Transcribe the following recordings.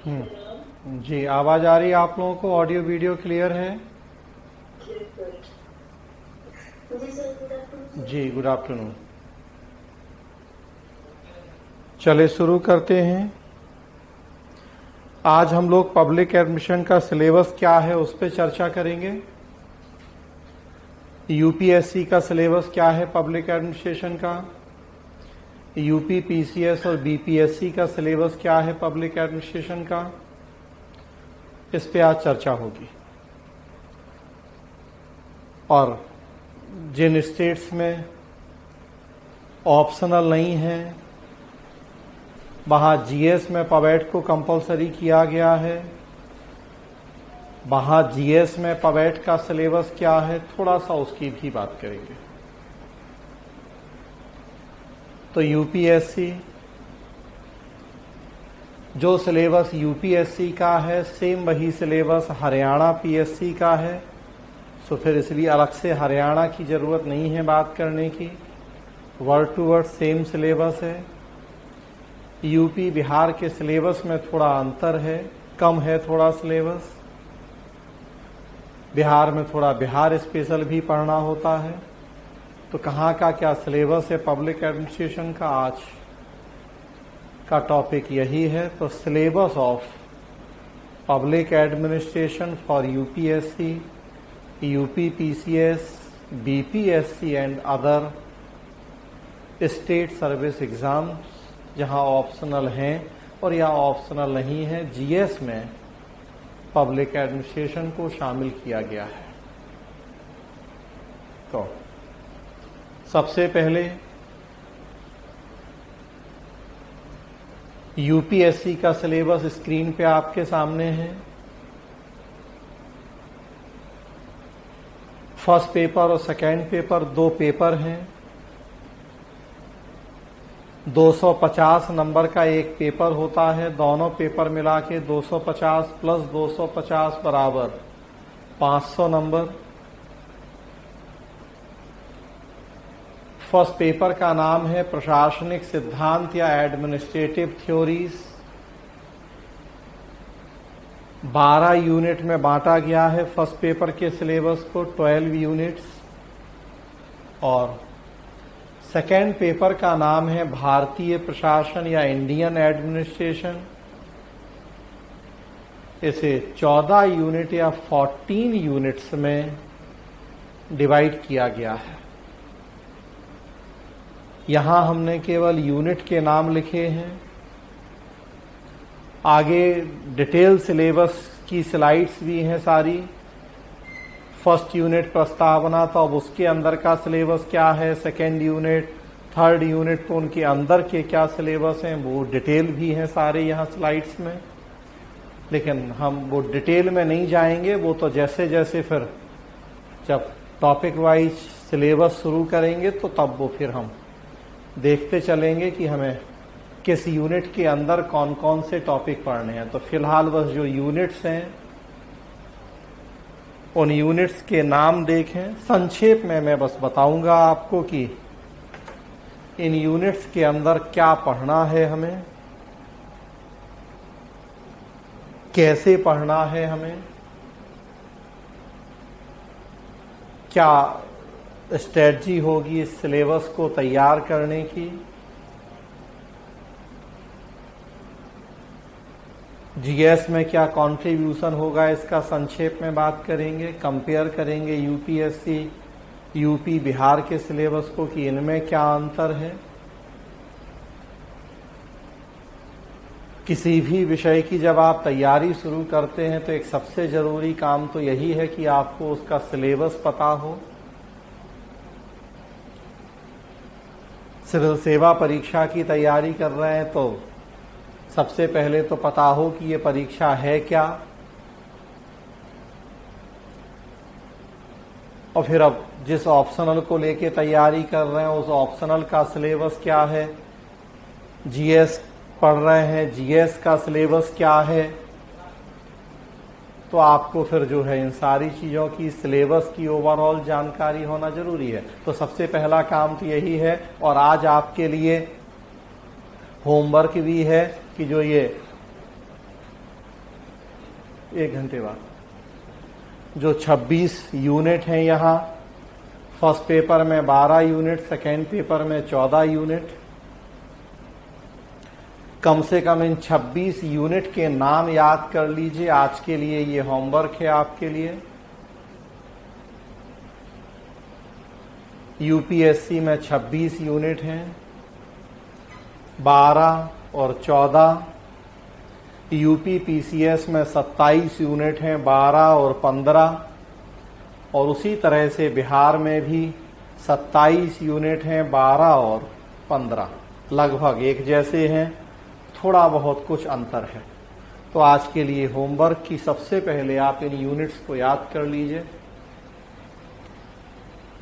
जी, आवाज आ रही है आप लोगों को? ऑडियो वीडियो क्लियर है? जी, गुड आफ्टरनून। चले शुरू करते हैं। आज हम लोग पब्लिक एडमिशन का सिलेबस क्या है उस पर चर्चा करेंगे। यूपीएससी का सिलेबस क्या है पब्लिक एडमिनिस्ट्रेशन का, यूपी पीसीएस और बीपीएससी का सिलेबस क्या है पब्लिक एडमिनिस्ट्रेशन का, इस पे आज चर्चा होगी। और जिन स्टेट्स में ऑप्शनल नहीं है वहां जीएस में पवेट को कंपलसरी किया गया है, वहां जीएस में पवेट का सिलेबस क्या है, थोड़ा सा उसकी भी बात करेंगे। तो यूपीएससी, जो सिलेबस यूपीएससी का है सेम वही सिलेबस हरियाणा पीएससी का है। सो फिर इसलिए अलग से हरियाणा की जरूरत नहीं है बात करने की, word to word same syllabus है। यूपी बिहार के सिलेबस में थोड़ा अंतर है, कम है थोड़ा सिलेबस। बिहार में थोड़ा बिहार स्पेशल भी पढ़ना होता है। तो कहाँ का क्या सिलेबस है पब्लिक एडमिनिस्ट्रेशन का, आज का टॉपिक यही है। तो syllabus of public administration for UPSC, UP PCS, BPSC and other state service exams जहां ऑप्शनल हैं और या ऑप्शनल नहीं है, जीएस में पब्लिक एडमिनिस्ट्रेशन को शामिल किया गया है। तो सबसे पहले यूपीएससी का सिलेबस स्क्रीन पे आपके सामने है। फर्स्ट पेपर और सेकेंड पेपर, दो पेपर हैं। 250 नंबर का एक पेपर होता है, दोनों पेपर मिला के 250 प्लस 250 बराबर 500 नंबर। फर्स्ट पेपर का नाम है प्रशासनिक सिद्धांत या एडमिनिस्ट्रेटिव थ्योरीज। 12 यूनिट में बांटा गया है फर्स्ट पेपर के सिलेबस को, 12 यूनिट्स। और सेकेंड पेपर का नाम है भारतीय प्रशासन या इंडियन एडमिनिस्ट्रेशन। इसे 14 यूनिट या 14 यूनिट्स में डिवाइड किया गया है। यहां हमने केवल यूनिट के नाम लिखे हैं। आगे डिटेल सिलेबस की स्लाइड्स भी हैं सारी। फर्स्ट यूनिट प्रस्तावना, तो अब उसके अंदर का सिलेबस क्या है, सेकेंड यूनिट, थर्ड यूनिट, तो उनके अंदर के क्या सिलेबस हैं वो डिटेल भी हैं सारे यहाँ स्लाइड्स में। लेकिन हम वो डिटेल में नहीं जाएंगे, वो तो जैसे जैसे फिर जब टॉपिक वाइज सिलेबस शुरू करेंगे तो तब वो फिर हम देखते चलेंगे कि हमें किस यूनिट के अंदर कौन कौन से टॉपिक पढ़ने हैं। तो फिलहाल बस जो यूनिट्स हैं उन यूनिट्स के नाम देखें। संक्षेप में मैं बस बताऊंगा आपको कि इन यूनिट्स के अंदर क्या पढ़ना है हमें, कैसे पढ़ना है हमें, क्या स्ट्रेटजी होगी इस सिलेबस को तैयार करने की। जीएस में क्या कंट्रीब्यूशन होगा इसका संक्षेप में बात करेंगे। कंपेयर करेंगे यूपीएससी, यूपी बिहार के सिलेबस को कि इनमें क्या अंतर है। किसी भी विषय की जब आप तैयारी शुरू करते हैं तो एक सबसे जरूरी काम तो यही है कि आपको उसका सिलेबस पता हो। सिविल सेवा परीक्षा की तैयारी कर रहे हैं तो सबसे पहले तो पता हो कि ये परीक्षा है क्या, और फिर अब जिस ऑप्शनल को लेके तैयारी कर रहे हैं उस ऑप्शनल का सिलेबस क्या है। जीएस पढ़ रहे हैं, जीएस का सिलेबस क्या है। तो आपको फिर जो है इन सारी चीजों की सिलेबस की ओवरऑल जानकारी होना जरूरी है। तो सबसे पहला काम तो यही है। और आज आपके लिए होमवर्क भी है कि जो ये 1 घंटे बाद। जो 26 यूनिट हैं यहाँ, फर्स्ट पेपर में 12 यूनिट, सेकेंड पेपर में 14 यूनिट। कम से कम इन 26 यूनिट के नाम याद कर लीजिए। आज के लिए ये होमवर्क है आपके लिए। यूपीएससी में 26 यूनिट हैं, 12 और 14। यूपी पीसीएस में 27 यूनिट हैं, 12 और 15। और उसी तरह से बिहार में भी 27 यूनिट हैं, 12 और 15। लगभग एक जैसे हैं, थोड़ा बहुत कुछ अंतर है। तो आज के लिए होमवर्क की सबसे पहले आप इन यूनिट्स को याद कर लीजिए।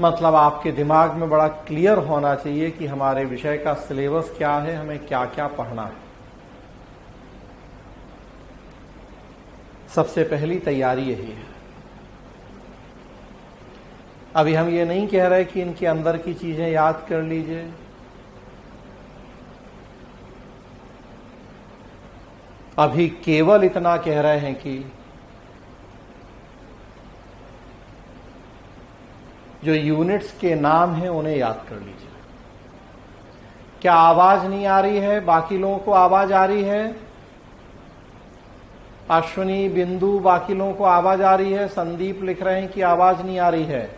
मतलब आपके दिमाग में बड़ा क्लियर होना चाहिए कि हमारे विषय का सिलेबस क्या है, हमें क्या क्या पढ़ना है। सबसे पहली तैयारी यही है। अभी हम ये नहीं कह रहे कि इनके अंदर की चीजें याद कर लीजिए। अभी केवल इतना कह रहे हैं कि जो यूनिट्स के नाम हैं उन्हें याद कर लीजिए। क्या आवाज नहीं आ रही है? बाकी लोगों को आवाज आ रही है? अश्विनी, बिंदु, बाकी लोगों को आवाज आ रही है? संदीप लिख रहे हैं कि आवाज नहीं आ रही है।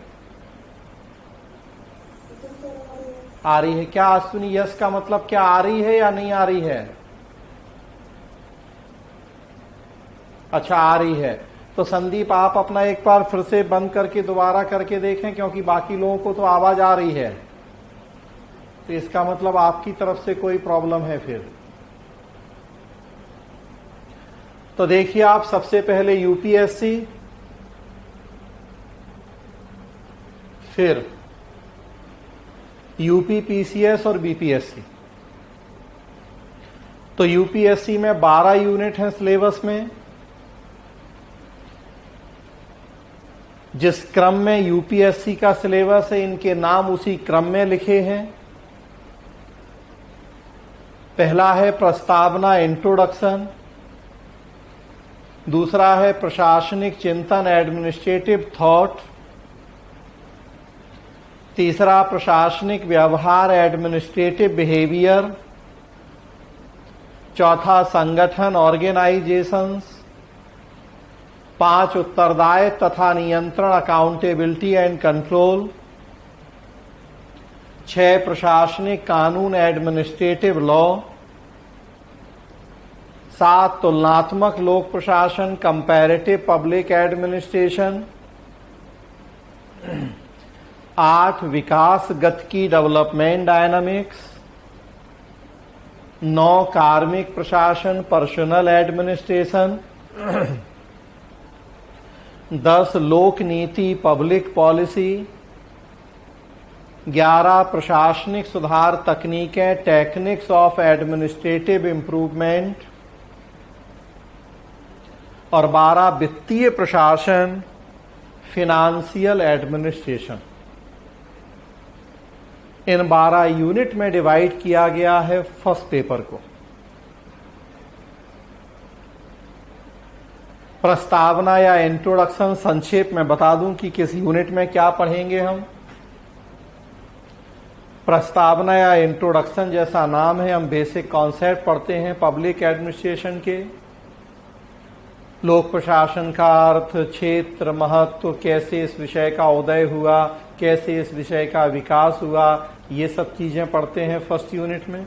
आ रही है क्या अश्विनी? यस का मतलब क्या, आ रही है या नहीं आ रही है? अच्छा, आ रही है। तो संदीप आप अपना एक बार फिर से बंद करके दोबारा करके देखें, क्योंकि बाकी लोगों को तो आवाज आ रही है। तो इसका मतलब आपकी तरफ से कोई प्रॉब्लम है फिर। तो देखिए आप, सबसे पहले यूपीएससी, फिर यूपी पीसीएस और बीपीएससी। तो यूपीएससी में 12 यूनिट हैं सिलेबस में। जिस क्रम में यूपीएससी का सिलेबस है, इनके नाम उसी क्रम में लिखे हैं। पहला है प्रस्तावना, इंट्रोडक्शन। दूसरा है प्रशासनिक चिंतन, एडमिनिस्ट्रेटिव थॉट। तीसरा प्रशासनिक व्यवहार, एडमिनिस्ट्रेटिव बिहेवियर। चौथा संगठन, ऑर्गेनाइजेशंस। 5 उत्तरदायित्व तथा नियंत्रण, अकाउंटेबिलिटी एंड कंट्रोल। 6 प्रशासनिक कानून, एडमिनिस्ट्रेटिव लॉ। 7 तुलनात्मक लोक प्रशासन, कंपैरेटिव पब्लिक एडमिनिस्ट्रेशन। 8 विकास गतिकी, डेवलपमेंट डायनामिक्स। 9 कार्मिक प्रशासन, पर्सनल एडमिनिस्ट्रेशन। 10 लोक नीति, पब्लिक पॉलिसी। 11 प्रशासनिक सुधार तकनीकें, टेक्निक्स ऑफ एडमिनिस्ट्रेटिव इंप्रूवमेंट। और 12 वित्तीय प्रशासन, फिनेंशियल एडमिनिस्ट्रेशन। इन 12 यूनिट में डिवाइड किया गया है फर्स्ट पेपर को। प्रस्तावना या इंट्रोडक्शन संक्षेप में बता दूं कि किस यूनिट में क्या पढ़ेंगे हम। प्रस्तावना या इंट्रोडक्शन जैसा नाम है, हम बेसिक कॉन्सेप्ट पढ़ते हैं पब्लिक एडमिनिस्ट्रेशन के। लोक प्रशासन का अर्थ, क्षेत्र, महत्व, कैसे इस विषय का उदय हुआ, कैसे इस विषय का विकास हुआ, ये सब चीजें पढ़ते हैं फर्स्ट यूनिट में।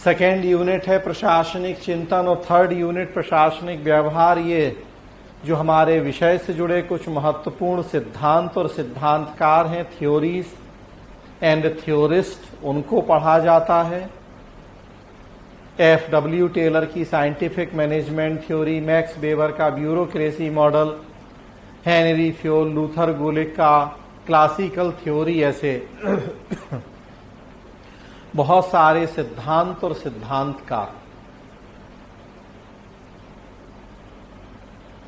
सेकेंड यूनिट है प्रशासनिक चिंतन और थर्ड यूनिट प्रशासनिक व्यवहार। ये जो हमारे विषय से जुड़े कुछ महत्वपूर्ण सिद्धांत और सिद्धांतकार हैं, थ्योरीज एंड थ्योरिस्ट, उनको पढ़ा जाता है। एफ.डब्ल्यू. टेलर की scientific management theory, Max Weber का bureaucracy model, Henri Fayol, Luther Gulick का क्लासिकल थ्योरी, ऐसे बहुत सारे सिद्धांत और सिद्धांतकार।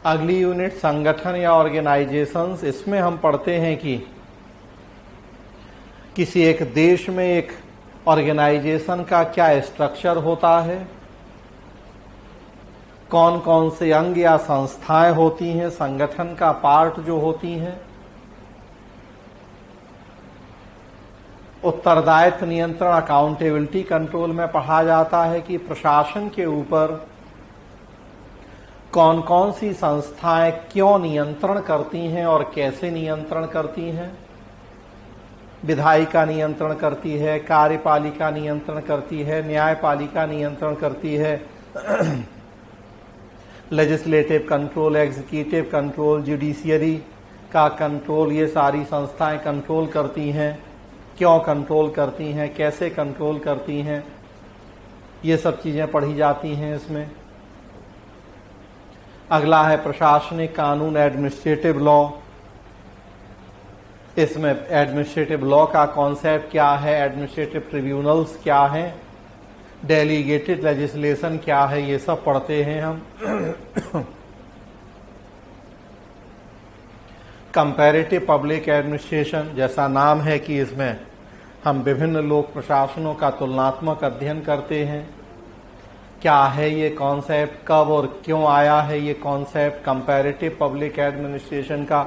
अगली यूनिट संगठन या ऑर्गेनाइजेशंस। इसमें हम पढ़ते हैं कि किसी एक देश में एक ऑर्गेनाइजेशन का क्या स्ट्रक्चर होता है, कौन कौन से अंग या संस्थाएं होती हैं, संगठन का पार्ट जो होती हैं। उत्तरदायित्व नियंत्रण अकाउंटेबिलिटी कंट्रोल में पढ़ा जाता है कि प्रशासन के ऊपर कौन कौन सी संस्थाएं क्यों नियंत्रण करती हैं और कैसे नियंत्रण करती हैं। विधायिका नियंत्रण करती है, कार्यपालिका नियंत्रण करती है, न्यायपालिका नियंत्रण करती है, legislative control, executive control, judiciary का कंट्रोल, ये सारी संस्थाएं कंट्रोल करती हैं। क्यों कंट्रोल करती हैं, कैसे कंट्रोल करती हैं, ये सब चीजें पढ़ी जाती हैं इसमें। अगला है प्रशासनिक कानून, एडमिनिस्ट्रेटिव लॉ। इसमें एडमिनिस्ट्रेटिव लॉ का कॉन्सेप्ट क्या है, एडमिनिस्ट्रेटिव ट्रिब्यूनल्स क्या हैं, डेलीगेटेड लेजिस्लेशन क्या है, ये सब पढ़ते हैं हम। कंपैरेटिव पब्लिक एडमिनिस्ट्रेशन, जैसा नाम है कि इसमें हम विभिन्न लोक प्रशासनों का तुलनात्मक अध्ययन करते हैं। क्या है ये कॉन्सेप्ट, कब और क्यों आया है ये कॉन्सेप्ट कंपैरेटिव पब्लिक एडमिनिस्ट्रेशन का।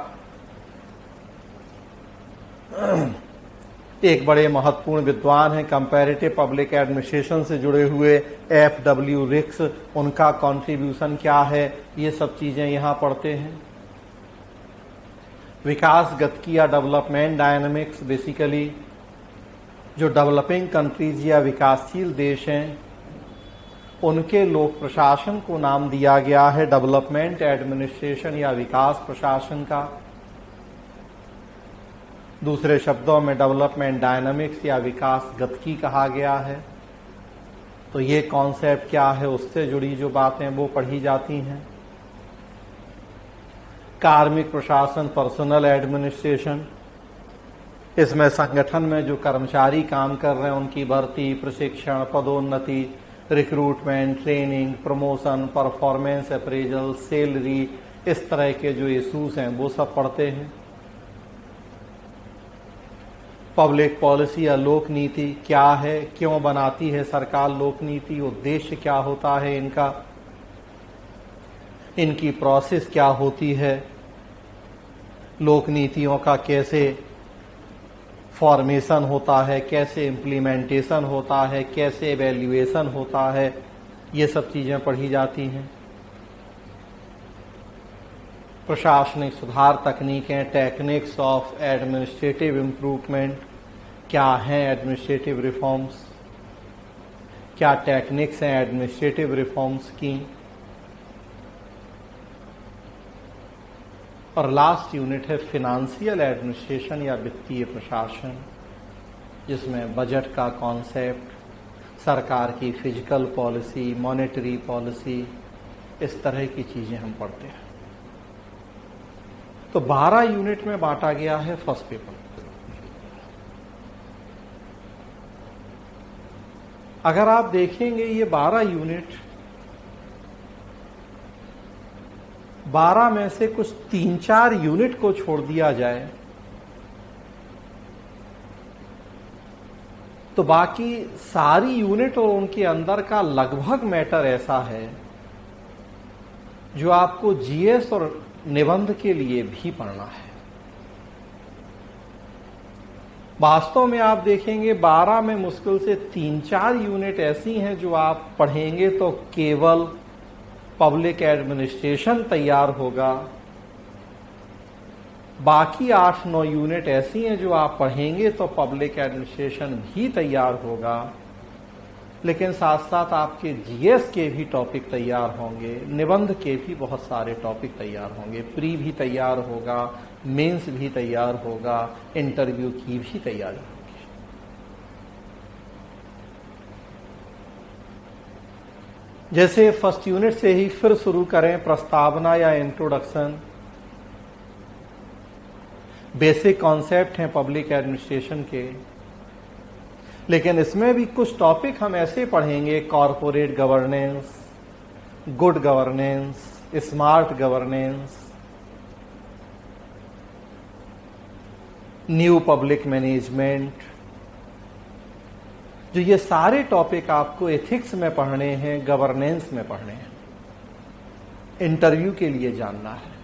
एक बड़े महत्वपूर्ण विद्वान हैं कंपैरेटिव पब्लिक एडमिनिस्ट्रेशन से जुड़े हुए, FW रिक्स, उनका कंट्रीब्यूशन क्या है, ये सब चीजें यहां पढ़ते हैं। विकास गतिकी या डेवलपमेंट डायनामिक्स, बेसिकली जो डेवलपिंग कंट्रीज या विकासशील देश हैं उनके लोक प्रशासन को नाम दिया गया है डेवलपमेंट एडमिनिस्ट्रेशन या विकास प्रशासन का। दूसरे शब्दों में डेवलपमेंट डायनामिक्स या विकास गतिकी कहा गया है। तो ये कॉन्सेप्ट क्या है, उससे जुड़ी जो बातें वो पढ़ी जाती हैं। कार्मिक प्रशासन, पर्सनल एडमिनिस्ट्रेशन, इसमें संगठन में जो कर्मचारी काम कर रहे हैं उनकी भर्ती, प्रशिक्षण, पदोन्नति, recruitment, training, promotion, performance appraisal, salary, इस तरह के जो इशूज हैं वो सब पढ़ते हैं। पब्लिक पॉलिसी या लोक नीति क्या है, क्यों बनाती है सरकार लोक नीति, उद्देश्य क्या होता है इनका, इनकी प्रोसेस क्या होती है, लोक नीतियों का कैसे फॉर्मेशन होता है, कैसे इम्प्लीमेंटेशन होता है, कैसे एवेल्युएशन होता है, ये सब चीजें पढ़ी जाती हैं। प्रशासनिक सुधार तकनीकें, टेक्निक्स ऑफ एडमिनिस्ट्रेटिव इम्प्रूवमेंट, क्या हैं एडमिनिस्ट्रेटिव रिफॉर्म्स, क्या टेक्निक्स हैं एडमिनिस्ट्रेटिव रिफॉर्म्स की। और लास्ट यूनिट है फिनेंशियल एडमिनिस्ट्रेशन या वित्तीय प्रशासन, जिसमें बजट का कॉन्सेप्ट, सरकार की फिजिकल पॉलिसी, मॉनेटरी पॉलिसी, इस तरह की चीजें हम पढ़ते हैं। तो 12 यूनिट में बांटा गया है फर्स्ट पेपर। अगर आप देखेंगे ये 12 यूनिट, 12 में से कुछ 3-4 यूनिट को छोड़ दिया जाए तो बाकी सारी यूनिट और उनके अंदर का लगभग मैटर ऐसा है जो आपको जीएस और निबंध के लिए भी पढ़ना है। वास्तव में आप देखेंगे 12 में मुश्किल से 3-4 यूनिट ऐसी हैं जो आप पढ़ेंगे तो केवल पब्लिक एडमिनिस्ट्रेशन तैयार होगा, बाकी 8-9 यूनिट ऐसी हैं जो आप पढ़ेंगे तो पब्लिक एडमिनिस्ट्रेशन भी तैयार होगा, लेकिन साथ साथ आपके जीएस के भी टॉपिक तैयार होंगे, निबंध के भी बहुत सारे टॉपिक तैयार होंगे, प्री भी तैयार होगा, मेंस भी तैयार होगा, इंटरव्यू की भी तैयारी होगी। जैसे फर्स्ट यूनिट से ही फिर शुरू करें, प्रस्तावना या इंट्रोडक्शन, बेसिक कॉन्सेप्ट हैं पब्लिक एडमिनिस्ट्रेशन के, लेकिन इसमें भी कुछ टॉपिक हम ऐसे पढ़ेंगे, corporate governance, good governance, smart governance, new public management, जो ये सारे टॉपिक आपको एथिक्स में पढ़ने हैं, गवर्नेंस में पढ़ने हैं। इंटरव्यू के लिए जानना है।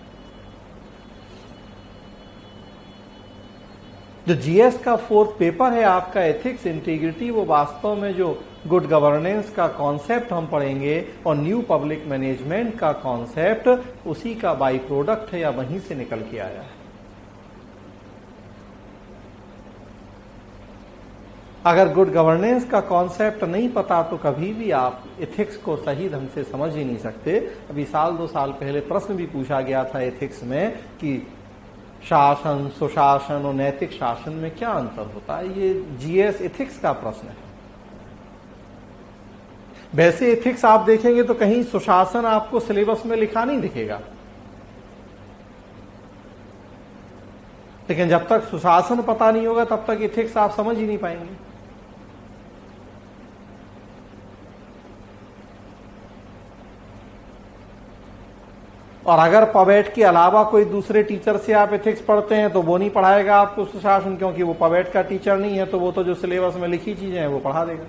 जो जीएस का फोर्थ पेपर है आपका एथिक्स इंटीग्रिटी, वो वास्तव में जो गुड गवर्नेंस का कॉन्सेप्ट हम पढ़ेंगे और न्यू पब्लिक मैनेजमेंट का कॉन्सेप्ट उसी का बाई प्रोडक्ट है या वहीं से निकल के आया है। अगर गुड गवर्नेंस का कॉन्सेप्ट नहीं पता तो कभी भी आप एथिक्स को सही ढंग से समझ ही नहीं सकते। अभी साल 2 साल पहले प्रश्न भी पूछा गया था एथिक्स में कि शासन, सुशासन और नैतिक शासन में क्या अंतर होता है। ये जीएस एथिक्स का प्रश्न है। वैसे एथिक्स आप देखेंगे तो कहीं सुशासन आपको सिलेबस में लिखा नहीं दिखेगा, लेकिन जब तक सुशासन पता नहीं होगा तब तक एथिक्स आप समझ ही नहीं पाएंगे। और अगर पवेट के अलावा कोई दूसरे टीचर से आप एथिक्स पढ़ते हैं तो वो नहीं पढ़ाएगा आपको सुशासन, क्योंकि वो पवेट का टीचर नहीं है, तो वो तो जो सिलेबस में लिखी चीजें हैं वो पढ़ा देगा।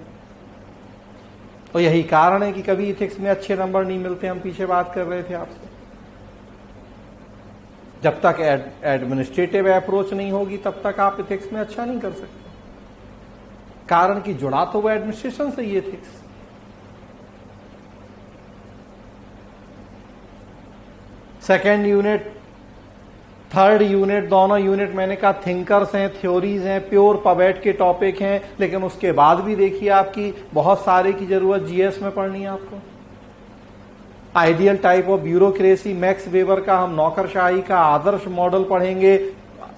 तो यही कारण है कि कभी एथिक्स में अच्छे नंबर नहीं मिलते। हम पीछे बात कर रहे थे आपसे, जब तक एडमिनिस्ट्रेटिव अप्रोच नहीं होगी तब तक आप एथिक्स में अच्छा नहीं कर सकते, कारण कि जुड़ा तो वो एडमिनिस्ट्रेशन से ही ethics. Second unit, third unit, दोनों यूनिट मैंने कहा थिंकर्स हैं, थ्योरीज हैं, प्योर पवेट के टॉपिक हैं, लेकिन उसके बाद भी देखिए आपकी बहुत सारे की जरूरत जीएस में पढ़नी है आपको। Ideal type of bureaucracy, max Weber का हम नौकरशाही का आदर्श मॉडल पढ़ेंगे।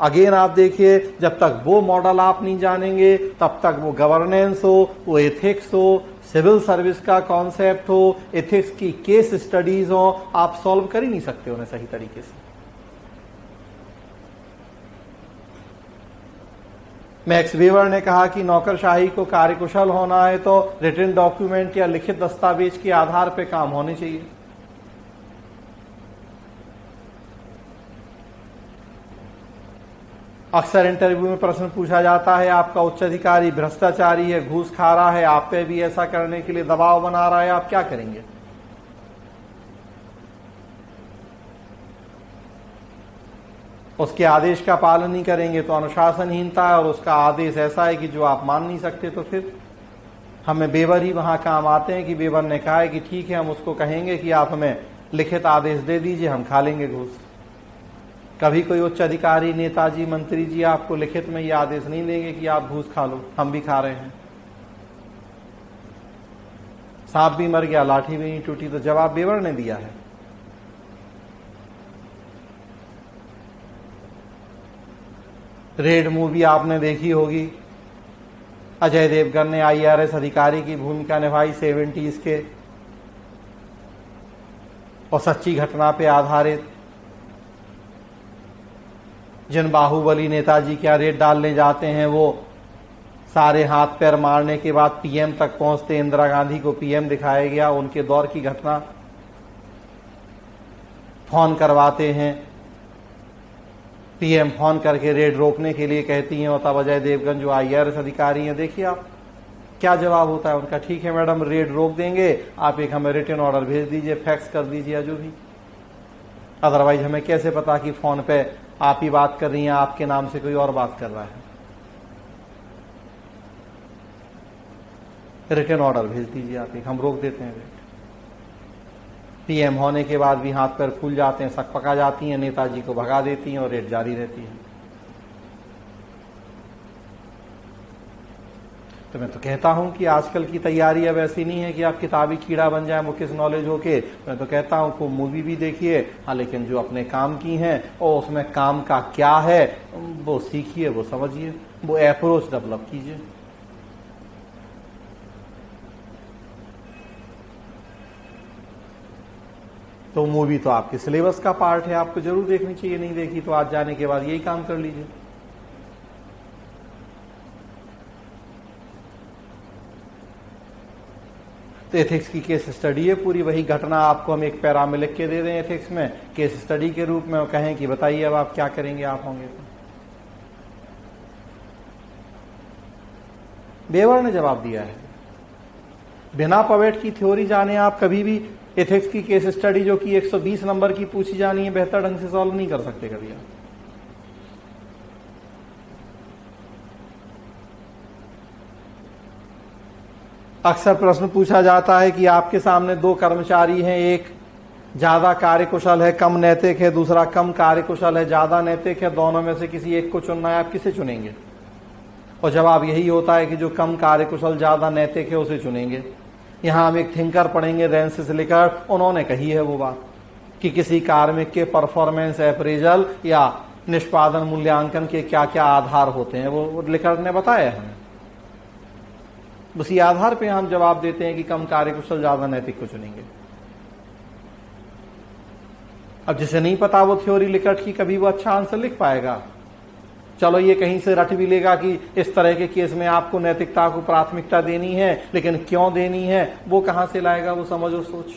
अगेन आप देखिए, जब तक वो मॉडल आप नहीं जानेंगे तब तक वो गवर्नेंस हो, वो एथिक्स हो, सिविल सर्विस का कॉन्सेप्ट हो, एथिक्स की केस स्टडीज हो, आप सॉल्व कर ही नहीं सकते उन्हें सही तरीके से। मैक्स वेबर ने कहा कि नौकरशाही को कार्यकुशल होना है तो रिटन डॉक्यूमेंट या लिखित दस्तावेज के आधार पर काम होने चाहिए। अक्सर इंटरव्यू में प्रश्न पूछा जाता है, आपका उच्च अधिकारी भ्रष्टाचारी है, घूस खा रहा है, आप पे भी ऐसा करने के लिए दबाव बना रहा है, आप क्या करेंगे? उसके आदेश का पालन नहीं करेंगे तो अनुशासनहीनता है, और उसका आदेश ऐसा है कि जो आप मान नहीं सकते। तो फिर हमें वेबर ही वहां काम आते हैं कि वेबर ने कहा है कि ठीक है, हम उसको कहेंगे कि आप हमें लिखित आदेश दे दीजिए, हम खा लेंगे घूस। कभी कोई उच्च अधिकारी, नेताजी, मंत्री जी आपको लिखित में ये आदेश नहीं देंगे कि आप घूस खा लो, हम भी खा रहे हैं। सांप भी मर गया, लाठी भी नहीं टूटी, तो जवाब वेबर ने दिया है। रेड मूवी आपने देखी होगी, अजय देवगन ने आईआरएस अधिकारी की भूमिका निभाई 70s के, और सच्ची घटना पे आधारित। जिन बाहुबली नेताजी क्या रेड डालने जाते हैं, वो सारे हाथ पैर मारने के बाद पीएम तक पहुंचते, इंदिरा गांधी को पीएम दिखाया गया, उनके दौर की घटना। फोन करवाते हैं, पीएम फोन करके रेड रोकने के लिए कहती हैं, और तब अजय देवगन जो आईआरएस अधिकारी हैं, देखिए आप क्या जवाब होता है उनका, ठीक है मैडम रेड रोक देंगे, आप एक हमें रिटन ऑर्डर भेज दीजिए, फैक्स कर दीजिए, जो भी, अदरवाइज हमें कैसे पता कि फोन पे आप ही बात कर रही हैं, आपके नाम से कोई और बात कर रहा है। रिटन ऑर्डर भेज दीजिए आप एक, हम रोक देते हैं रेट। पीएम होने के बाद भी हाथ पैर फूल जाते हैं, सक पका जाती हैं, नेताजी को भगा देती हैं और रेट जारी रहती है। तो मैं तो कहता हूं कि आजकल की तैयारी अब ऐसी नहीं है कि आप किताबी कीड़ा बन जाए मुख्य नॉलेज होके। मैं तो कहता हूं को मूवी भी देखिए, हाँ, लेकिन जो अपने काम की हैं और उसमें काम का क्या है वो सीखिए, वो समझिए, वो अप्रोच डेवलप कीजिए। तो मूवी तो आपके सिलेबस का पार्ट है, आपको जरूर देखनी चाहिए, नहीं देखी तो आज जाने के बाद यही काम कर लीजिए। तो एथिक्स की केस स्टडी है पूरी, वही घटना आपको हम एक पैरा में लिख के दे दें एथिक्स में केस स्टडी के रूप में, और कहें कि बताइए अब आप क्या करेंगे, आप होंगे तो। वेबर ने जवाब दिया है, बिना पवेट की थ्योरी जाने आप कभी भी एथिक्स की केस स्टडी जो कि 120 नंबर की पूछी जानी है, बेहतर ढंग से सॉल्व नहीं कर सकते कभी आप। अक्सर प्रश्न पूछा जाता है कि आपके सामने दो कर्मचारी हैं, एक ज्यादा कार्यकुशल है कम नैतिक है, दूसरा कम कार्यकुशल है ज्यादा नैतिक है, दोनों में से किसी एक को चुनना है, आप किसे चुनेंगे? और जवाब यही होता है कि जो कम कार्यकुशल ज्यादा नैतिक है उसे चुनेंगे। यहां हम एक थिंकर पढ़ेंगे रेंसिस लिकर्ट, उन्होंने कही है वो बात कि किसी कार्मिक के परफॉर्मेंस अप्रेजल या निष्पादन मूल्यांकन के क्या क्या आधार होते हैं, वो लिकर्ट ने बताया हमें। उसी आधार पे हम जवाब देते हैं कि कम कार्यकुशल ज्यादा नैतिक को चुनेंगे। अब जिसे नहीं पता वो थ्योरी लिकर्ट की, कभी वो अच्छा आंसर लिख पाएगा? चलो ये कहीं से रट भी लेगा कि इस तरह के केस में आपको नैतिकता को प्राथमिकता देनी है, लेकिन क्यों देनी है वो कहां से लाएगा? वो समझ और सोच,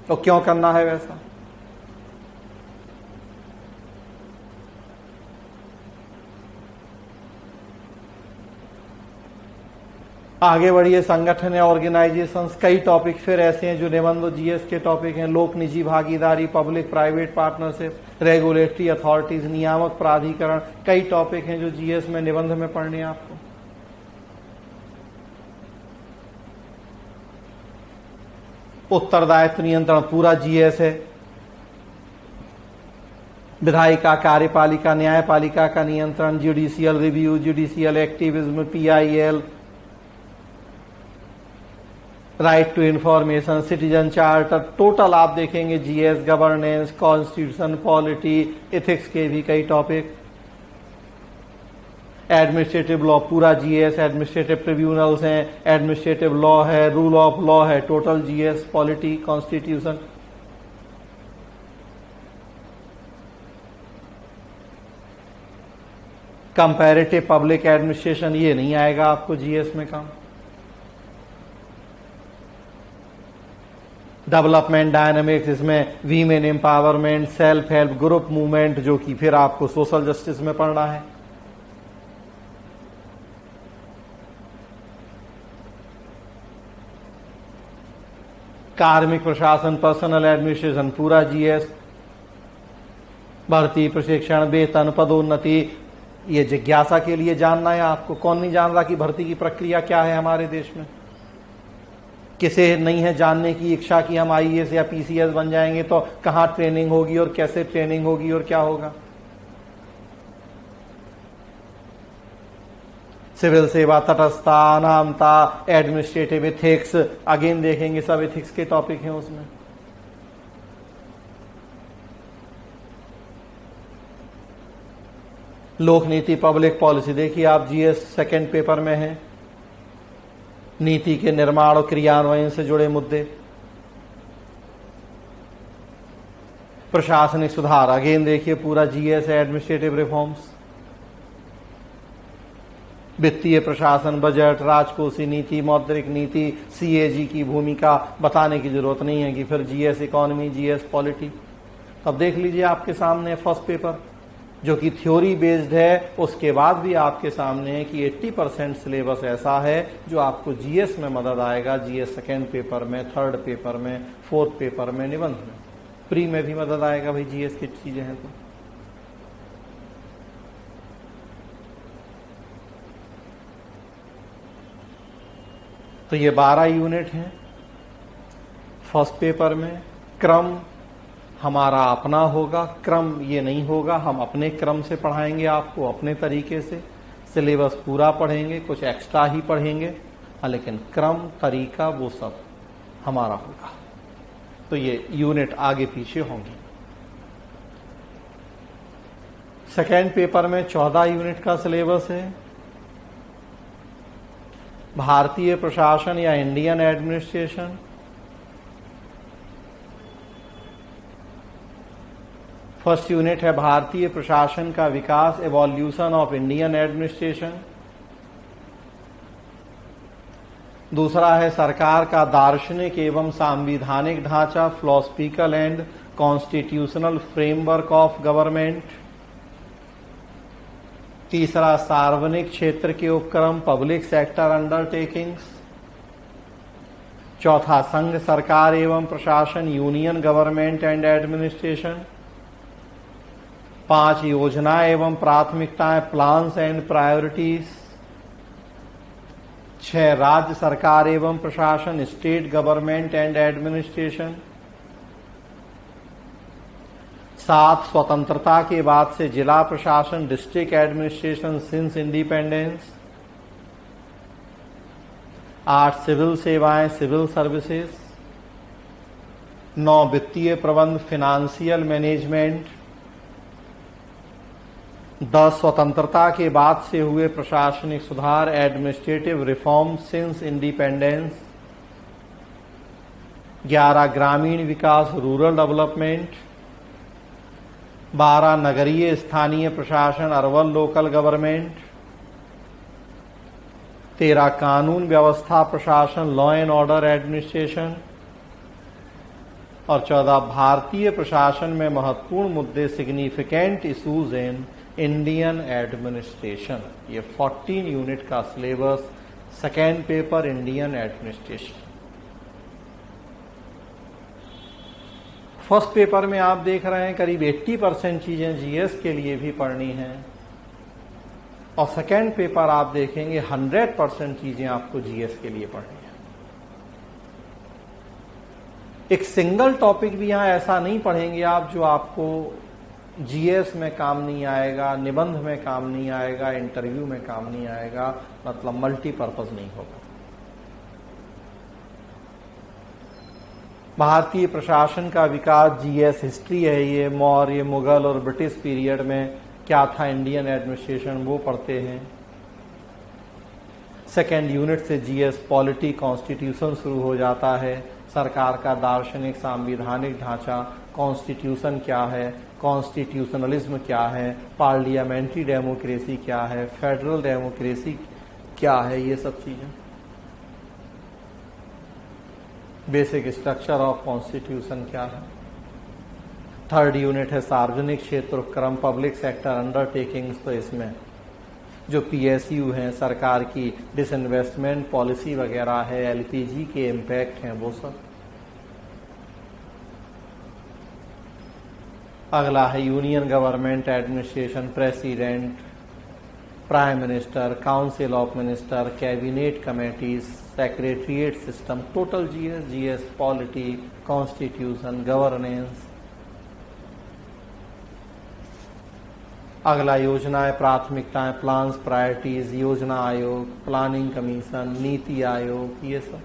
तो क्यों करना है वैसा? आगे बढ़िए। संगठन या ऑर्गेनाइजेशंस, कई टॉपिक फिर ऐसे हैं जो निबंध जीएस के टॉपिक हैं। लोक निजी भागीदारी, public private partnership, regulatory authorities, नियामक प्राधिकरण, कई टॉपिक हैं जो जीएस में निबंध में पढ़ने हैं आपको। उत्तरदायित्व नियंत्रण पूरा जीएस है। विधायिका, कार्यपालिका, न्यायपालिका का नियंत्रण, judicial review, judicial activism, PIL, right to information, citizen charter, total आप देखेंगे GS, governance, constitution, polity, ethics के भी कई टॉपिक। एडमिनिस्ट्रेटिव लॉ पूरा जीएस, एडमिनिस्ट्रेटिव ट्रिब्यूनल्स हैं, एडमिनिस्ट्रेटिव लॉ है, रूल ऑफ लॉ है, total GS, polity, constitution. Comparative public administration, ये नहीं आएगा आपको जीएस में काम। डेवलपमेंट डायनामिक्स, इसमें women empowerment, self help group movement, जो कि फिर आपको सोशल जस्टिस में पढ़ना है। कार्मिक प्रशासन, पर्सनल एडमिनिस्ट्रेशन पूरा जीएस। भर्ती, प्रशिक्षण, वेतन, पदोन्नति, ये जिज्ञासा के लिए जानना है आपको। कौन नहीं जान रहा कि भर्ती की प्रक्रिया क्या है हमारे देश में? किसे नहीं है जानने की इच्छा कि हम आईएएस या पीसीएस बन जाएंगे तो कहां ट्रेनिंग होगी और कैसे ट्रेनिंग होगी और क्या होगा? सिविल सेवा, तटस्थता, अनामता, एडमिनिस्ट्रेटिव एथिक्स, अगेन देखेंगे सब एथिक्स के टॉपिक हैं उसमें। लोक नीति, पब्लिक पॉलिसी, देखिए आप जीएस सेकंड पेपर में है। नीति के निर्माण और क्रियान्वयन से जुड़े मुद्दे। प्रशासनिक सुधार, अगेन देखिए पूरा जीएस है, एडमिनिस्ट्रेटिव रिफॉर्म्स। वित्तीय प्रशासन, बजट, राजकोषीय नीति, मौद्रिक नीति, सीएजी की भूमिका बताने की जरूरत नहीं है कि फिर जीएस इकोनॉमी, जीएस पॉलिटी। अब देख लीजिए आपके सामने फर्स्ट पेपर जो कि थ्योरी बेस्ड है, उसके बाद भी आपके सामने है कि 80% सिलेबस ऐसा है जो आपको जीएस में मदद आएगा। जीएस सेकेंड पेपर में, थर्ड पेपर में, फोर्थ पेपर में, निबंध में, प्री में भी मदद आएगा भाई जीएस की चीजें हैं तो ये 12 यूनिट हैं फर्स्ट पेपर में। क्रम हमारा अपना होगा, क्रम ये नहीं होगा, हम अपने क्रम से पढ़ाएंगे आपको, अपने तरीके से। सिलेबस पूरा पढ़ेंगे, कुछ एक्स्ट्रा ही पढ़ेंगे, लेकिन क्रम, तरीका वो सब हमारा होगा। तो ये यूनिट आगे पीछे होंगी। सेकेंड पेपर में 14 यूनिट का सिलेबस है। भारतीय प्रशासन या इंडियन एडमिनिस्ट्रेशन, फर्स्ट यूनिट है भारतीय प्रशासन का विकास, एवोल्यूशन ऑफ इंडियन एडमिनिस्ट्रेशन। दूसरा है सरकार का दार्शनिक एवं सांविधानिक ढांचा, philosophical and constitutional framework of government. तीसरा सार्वजनिक क्षेत्र के उपक्रम, पब्लिक सेक्टर अंडरटेकिंग्स। चौथा, संघ सरकार एवं प्रशासन, यूनियन गवर्नमेंट एंड एडमिनिस्ट्रेशन। 5, योजना एवं प्राथमिकताएं, प्लान्स एंड प्रायोरिटीज। 6, राज्य सरकार एवं प्रशासन, स्टेट गवर्नमेंट एंड एडमिनिस्ट्रेशन। 7, स्वतंत्रता के बाद से जिला प्रशासन, district administration since independence. 8, civil सेवाएं, सिविल सर्विसेज। 9, वित्तीय प्रबंध, फिनेंशियल मैनेजमेंट। 10, स्वतंत्रता के बाद से हुए प्रशासनिक सुधार, एडमिनिस्ट्रेटिव रिफॉर्म सिंस इंडिपेंडेंस। 11, ग्रामीण विकास, रूरल डेवलपमेंट। 12, नगरीय स्थानीय प्रशासन, अर्बन लोकल गवर्नमेंट। 13, कानून व्यवस्था प्रशासन, लॉ एंड ऑर्डर एडमिनिस्ट्रेशन। और 14, भारतीय प्रशासन में महत्वपूर्ण मुद्दे, significant issues in Indian administration. ये 14 यूनिट का syllabus, second paper Indian administration. First paper में आप देख रहे हैं करीब 80% चीजें जीएस के लिए भी पढ़नी हैं, और सेकेंड पेपर आप देखेंगे 100% चीजें आपको जीएस के लिए पढ़नी है। एक सिंगल टॉपिक भी यहां ऐसा नहीं पढ़ेंगे आप जो आपको जीएस में काम नहीं आएगा, निबंध में काम नहीं आएगा, इंटरव्यू में काम नहीं आएगा, मतलब मल्टीपर्पज नहीं होगा। भारतीय प्रशासन का विकास, जीएस हिस्ट्री है, ये मौर्य, मुगल और ब्रिटिश पीरियड में क्या था इंडियन एडमिनिस्ट्रेशन, वो पढ़ते हैं। सेकेंड यूनिट से जीएस पॉलिटी, कॉन्स्टिट्यूशन शुरू हो जाता है। सरकार का दार्शनिक संवैधानिक ढांचा, कॉन्स्टिट्यूशन क्या है, कॉन्स्टिट्यूशनलिज्म क्या है, पार्लियामेंट्री डेमोक्रेसी क्या है, फेडरल डेमोक्रेसी क्या है, ये सब चीजें। बेसिक स्ट्रक्चर ऑफ कॉन्स्टिट्यूशन क्या है। थर्ड यूनिट है सार्वजनिक क्षेत्र उपक्रम, पब्लिक सेक्टर अंडरटेकिंग्स। तो इसमें जो पीएसयू हैं, सरकार की डिसइन्वेस्टमेंट पॉलिसी वगैरह है, एलपीजी के इम्पैक्ट हैं, वो सब। अगला है union government administration, president, prime minister, council of minister, cabinet committees, secretariat system. Total GS, GS polity, constitution, governance. अगला योजनाएं, प्राथमिकताएं, प्लान्स, प्रायोरिटीज, योजना आयोग, प्लानिंग कमीशन, नीति आयोग, ये सब।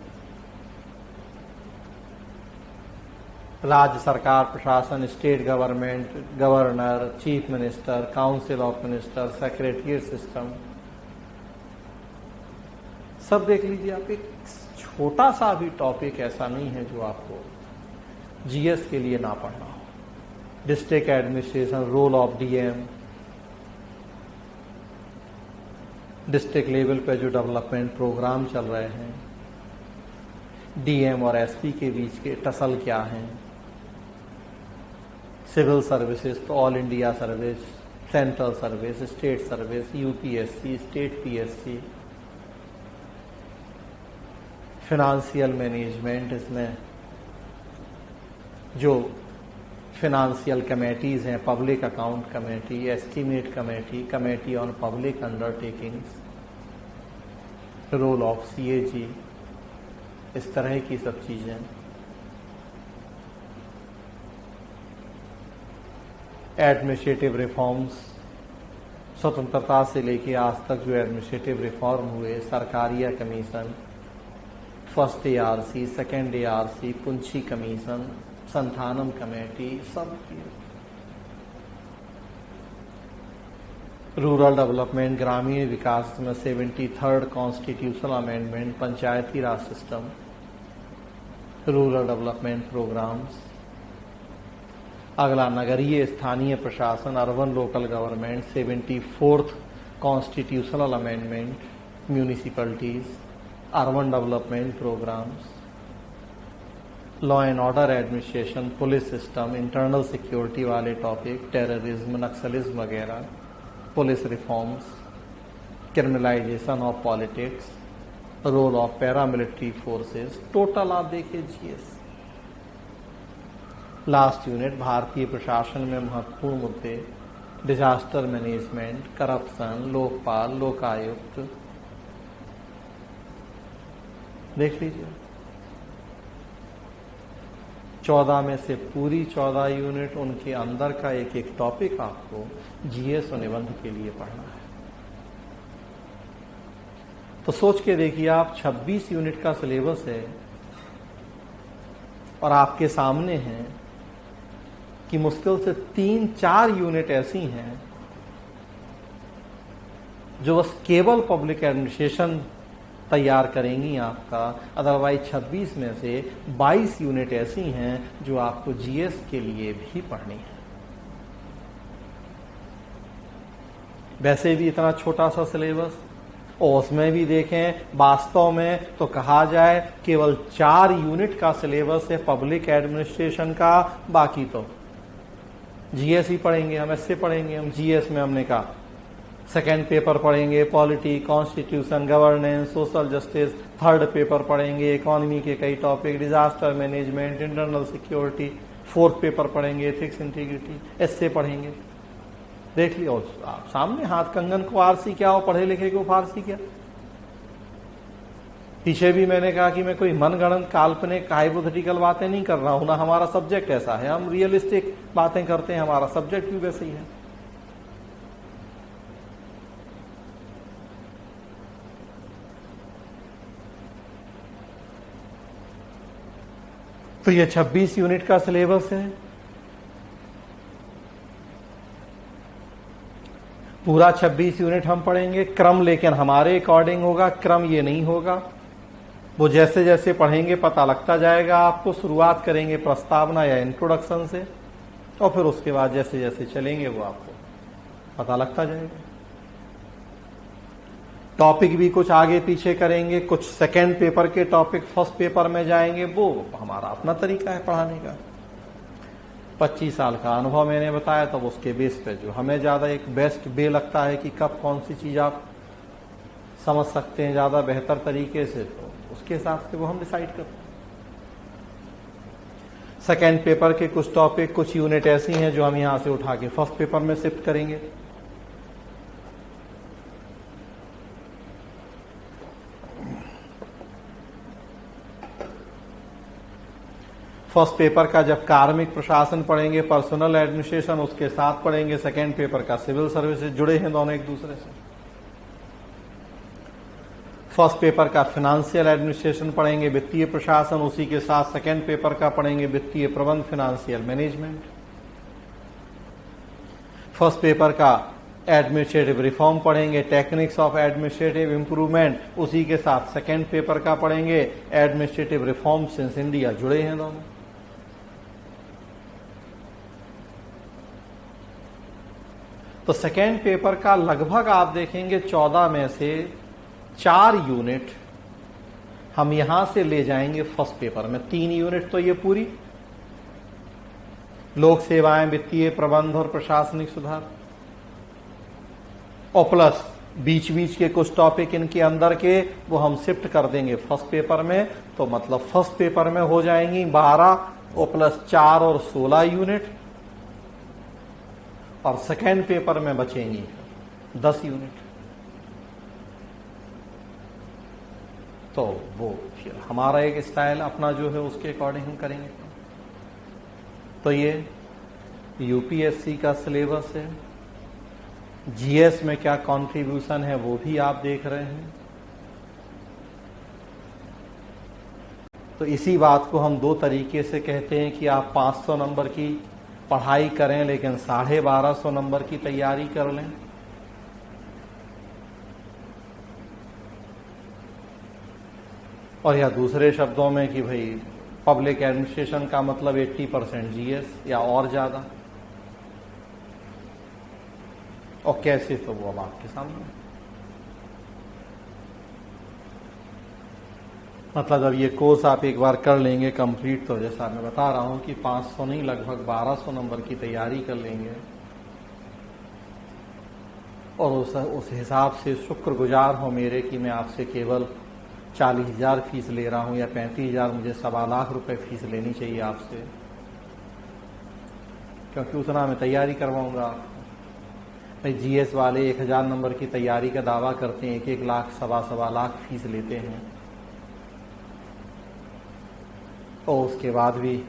राज्य सरकार प्रशासन, state government, governor, chief minister, council of minister, secretariat system, सब देख लीजिए आप। एक छोटा सा भी टॉपिक ऐसा नहीं है जो आपको जीएस के लिए ना पढ़ना हो। District administration, role of DM, district level पे जो डेवलपमेंट प्रोग्राम चल रहे हैं, डीएम और एसपी के बीच के टसल क्या हैं। सिविल सर्विसेज तो all India service, central service, state service, UPSC, state PSC. Financial management, इसमें जो फिनेंशियल कमेटीज हैं, public account committee, estimate committee, committee on public undertakings, role of CAG, इस तरह की सब चीजें। एडमिनिस्ट्रेटिव रिफॉर्म्स, स्वतंत्रता से लेके आज तक जो एडमिनिस्ट्रेटिव रिफॉर्म हुए, Sarkaria commission, first ARC, second ARC, Punchhi commission, Santhanam committee, सब। रूरल डेवलपमेंट, ग्रामीण विकास में 73rd constitutional amendment, Panchayati Raj system, rural development programmes. अगला नगरीय स्थानीय प्रशासन, urban local government, 74th constitutional amendment, municipalities, urban development programmes. Law and order administration, police system, internal security वाले topic, terrorism, naxalism वगैरह, police reforms, criminalisation of politics. Role of paramilitary forces, total आप देखिए GS. Last unit भारतीय प्रशासन में महत्वपूर्ण मुद्दे, disaster management, corruption, Lokpal, Lokayukta, देख लीजिए। 14 में से पूरी 14 यूनिट उनके अंदर का एक एक टॉपिक आपको जीएस और निबंध के लिए पढ़ना है। तो सोच के देखिए आप, 26 यूनिट का सिलेबस है और आपके सामने है कि मुश्किल से 3-4 यूनिट ऐसी हैं जो बस केवल पब्लिक एडमिनिस्ट्रेशन तैयार करेंगी आपका। अदरवाइज 26 में से 22 यूनिट ऐसी हैं जो आपको जीएस के लिए भी पढ़नी है। वैसे भी इतना छोटा सा सिलेबस, और उसमें भी देखें वास्तव में तो कहा जाए केवल 4 यूनिट का सिलेबस है पब्लिक एडमिनिस्ट्रेशन का, बाकी तो जीएस ही पढ़ेंगे हम। ऐसे पढ़ेंगे हम जीएस में, हमने कहा सेकेंड पेपर पढ़ेंगे polity, constitution, governance, social justice, third paper पढ़ेंगे इकोनॉमी के कई topic, disaster management, internal security, fourth paper पढ़ेंगे एथिक्स इंटीग्रिटी, ऐसे पढ़ेंगे। देख लियो आप सामने, हाथ कंगन को आरसी क्या हो, पढ़े लिखे को फारसी क्या। पीछे भी मैंने कहा कि मैं कोई मनगढ़ंत काल्पनिक हाइपोथेटिकल बातें नहीं कर रहा हूं ना, हमारा सब्जेक्ट ऐसा है, हम रियलिस्टिक बातें करते हैं, हमारा सब्जेक्ट भी वैसे ही है। तो ये 26 यूनिट का सिलेबस है। पूरा 26 यूनिट हम पढ़ेंगे, क्रम लेकिन हमारे अकॉर्डिंग होगा, क्रम ये नहीं होगा। वो जैसे जैसे पढ़ेंगे पता लगता जाएगा आपको। शुरुआत करेंगे प्रस्तावना या इंट्रोडक्शन से, और फिर उसके बाद जैसे जैसे चलेंगे वो आपको पता लगता जाएगा। टॉपिक भी कुछ आगे पीछे करेंगे, कुछ सेकेंड पेपर के टॉपिक फर्स्ट पेपर में जाएंगे, वो हमारा अपना तरीका है पढ़ाने का। 25 साल का अनुभव मैंने बताया, तब उसके बेस पे जो हमें ज्यादा एक बेस्ट वे लगता है कि कब कौन सी चीज आप समझ सकते हैं ज्यादा बेहतर तरीके से, तो उसके हिसाब से वो हम डिसाइड करते हैं। सेकेंड पेपर के कुछ टॉपिक, कुछ यूनिट ऐसी हैं जो हम यहां से उठा के फर्स्ट पेपर में शिफ्ट करेंगे। फर्स्ट पेपर का जब कार्मिक प्रशासन पढ़ेंगे, पर्सनल एडमिनिस्ट्रेशन उसके साथ पढ़ेंगे। सेकेंड पेपर का सिविल सर्विसेज, जुड़े हैं दोनों एक दूसरे से। फर्स्ट पेपर का फाइनेंशियल एडमिनिस्ट्रेशन पढ़ेंगे, वित्तीय प्रशासन, उसी के साथ सेकेंड पेपर का पढ़ेंगे वित्तीय प्रबंध, फाइनेंशियल मैनेजमेंट। फर्स्ट पेपर का एडमिनिस्ट्रेटिव रिफॉर्म पढ़ेंगे, टेक्निक्स ऑफ एडमिनिस्ट्रेटिव इंप्रूवमेंट, उसी के साथ सेकेंड पेपर का पढ़ेंगे एडमिनिस्ट्रेटिव रिफॉर्म सिंस इंडिया, जुड़े हैं दोनों। तो सेकेंड पेपर का लगभग आप देखेंगे 14 में से 4 यूनिट हम यहां से ले जाएंगे फर्स्ट पेपर में। 3 यूनिट तो ये पूरी लोक सेवाएं, वित्तीय प्रबंध और प्रशासनिक सुधार, और प्लस बीच बीच के कुछ टॉपिक इनके अंदर के वो हम शिफ्ट कर देंगे फर्स्ट पेपर में। तो मतलब फर्स्ट पेपर में हो जाएंगी 12 और प्लस 4 और 16 यूनिट, और सेकेंड पेपर में बचेंगी 10 यूनिट। तो वो फिर हमारा एक स्टाइल अपना जो है उसके अकॉर्डिंग हम करेंगे। तो ये यूपीएससी का सिलेबस है। जीएस में क्या कंट्रीब्यूशन है वो भी आप देख रहे हैं। तो इसी बात को हम 2 तरीके से कहते हैं कि आप 500 नंबर की पढ़ाई करें लेकिन 1250 नंबर की तैयारी कर लें। और या दूसरे शब्दों में कि भाई पब्लिक एडमिनिस्ट्रेशन का मतलब 80% जीएस या और ज्यादा। और कैसे, तो वो अब आपके सामने। मतलब जब ये कोर्स आप एक बार कर लेंगे कंप्लीट, तो जैसा मैं बता रहा हूं कि 500 नहीं लगभग 1200 नंबर की तैयारी कर लेंगे। और उस हिसाब से शुक्रगुजार हो मेरे कि मैं आपसे केवल 40,000 फीस ले रहा हूं या 35,000, मुझे 1.25 लाख रुपए फीस लेनी चाहिए आपसे, क्योंकि उतना मैं तैयारी करवाऊंगा। भाई जीएस वाले 1,000 नंबर की तैयारी का दावा करते हैं, 1-1 लाख 1.25 लाख फीस लेते हैं, और उसके बाद भी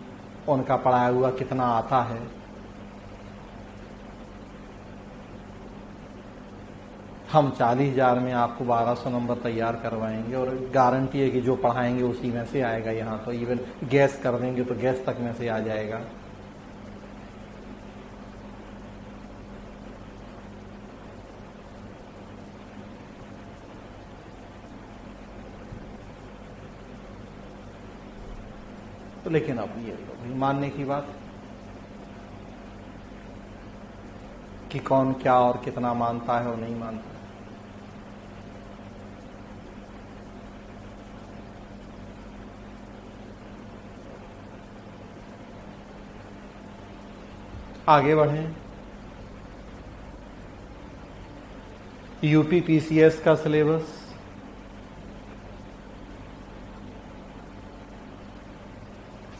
उनका पढ़ाया हुआ कितना आता है। हम 40,000 में आपको 1,200 नंबर तैयार करवाएंगे और गारंटी है कि जो पढ़ाएंगे उसी में से आएगा। यहाँ तो इवन गैस कर देंगे तो गैस तक में से आ जाएगा। तो लेकिन अब ये तो मानने की बात कि कौन क्या और कितना मानता है और नहीं मानता है। आगे बढ़ें। यूपी पीसीएस का सिलेबस,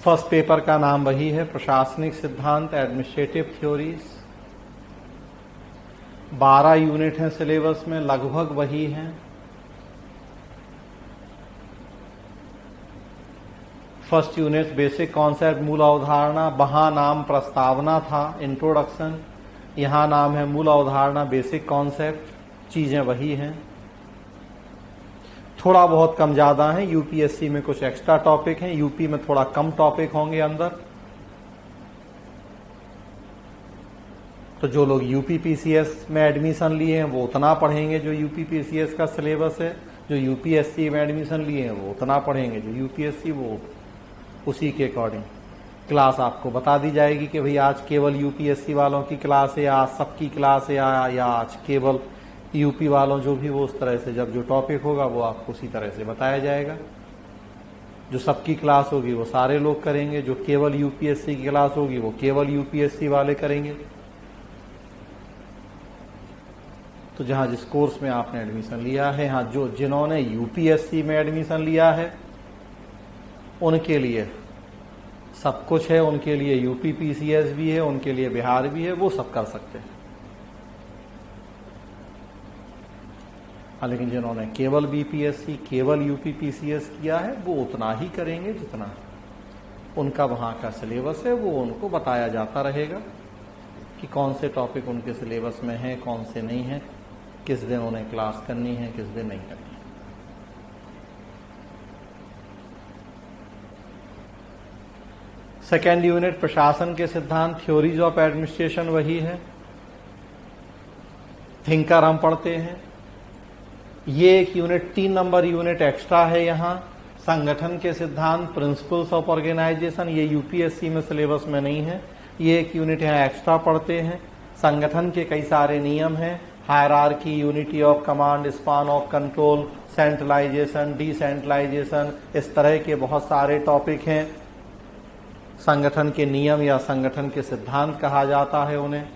फर्स्ट पेपर का नाम वही है, प्रशासनिक सिद्धांत, एडमिनिस्ट्रेटिव थ्योरीज। 12 यूनिट हैं सिलेबस में, लगभग वही हैं। फर्स्ट यूनिट बेसिक कॉन्सेप्ट, मूल अवधारणा, वहां नाम प्रस्तावना था, इंट्रोडक्शन, यहां नाम है मूल अवधारणा, बेसिक कॉन्सेप्ट, चीजें वही हैं। थोड़ा बहुत कम ज्यादा है, यूपीएससी में कुछ एक्स्ट्रा टॉपिक हैं, यूपी में थोड़ा कम टॉपिक होंगे अंदर। तो जो लोग यूपी पीसीएस में एडमिशन लिए हैं वो उतना पढ़ेंगे जो यूपी पीसीएस का सिलेबस है, जो यूपीएससी में एडमिशन लिए हैं वो उतना पढ़ेंगे जो यूपीएससी, वो उसी के अकॉर्डिंग क्लास आपको बता दी जाएगी कि भाई आज केवल यूपीएससी वालों की क्लास है, आज सबकी क्लास है, या आज केवल यूपी वालों, जो भी वो उस तरह से जब जो टॉपिक होगा वो आपको उसी तरह से बताया जाएगा। जो सबकी क्लास होगी वो सारे लोग करेंगे, जो केवल यूपीएससी की क्लास होगी वो केवल यूपीएससी वाले करेंगे। तो जहां जिस कोर्स में आपने एडमिशन लिया है, हाँ जो जिन्होंने यूपीएससी में एडमिशन लिया है उनके लिए सब कुछ है, उनके लिए यूपी पीसीएस भी है, उनके लिए बिहार भी है, वो सब कर सकते हैं। हाँ, लेकिन जिन्होंने केवल बीपीएससी, केवल यूपी पीसीएस किया है वो उतना ही करेंगे जितना उनका वहां का सिलेबस है, वो उनको बताया जाता रहेगा कि कौन से टॉपिक उनके सिलेबस में है, कौन से नहीं है, किस दिन उन्हें क्लास करनी है, किस दिन नहीं करनी है। सेकेंड यूनिट प्रशासन के सिद्धांत, थ्योरीज ऑफ एडमिनिस्ट्रेशन वही है। थिंकर हम पढ़ते हैं। ये एक यूनिट 3 नंबर यूनिट एक्स्ट्रा है यहाँ, संगठन के सिद्धांत, प्रिंसिपल्स ऑफ ऑर्गेनाइजेशन, ये यूपीएससी में सिलेबस में नहीं है, ये एक यूनिट यहाँ एक्स्ट्रा पढ़ते हैं। संगठन के कई सारे नियम हैं, hierarchy, unity of command, span of control, centralisation, decentralisation, इस तरह के बहुत सारे टॉपिक हैं। संगठन के नियम या संगठन के सिद्धांत कहा जाता है उन्हें।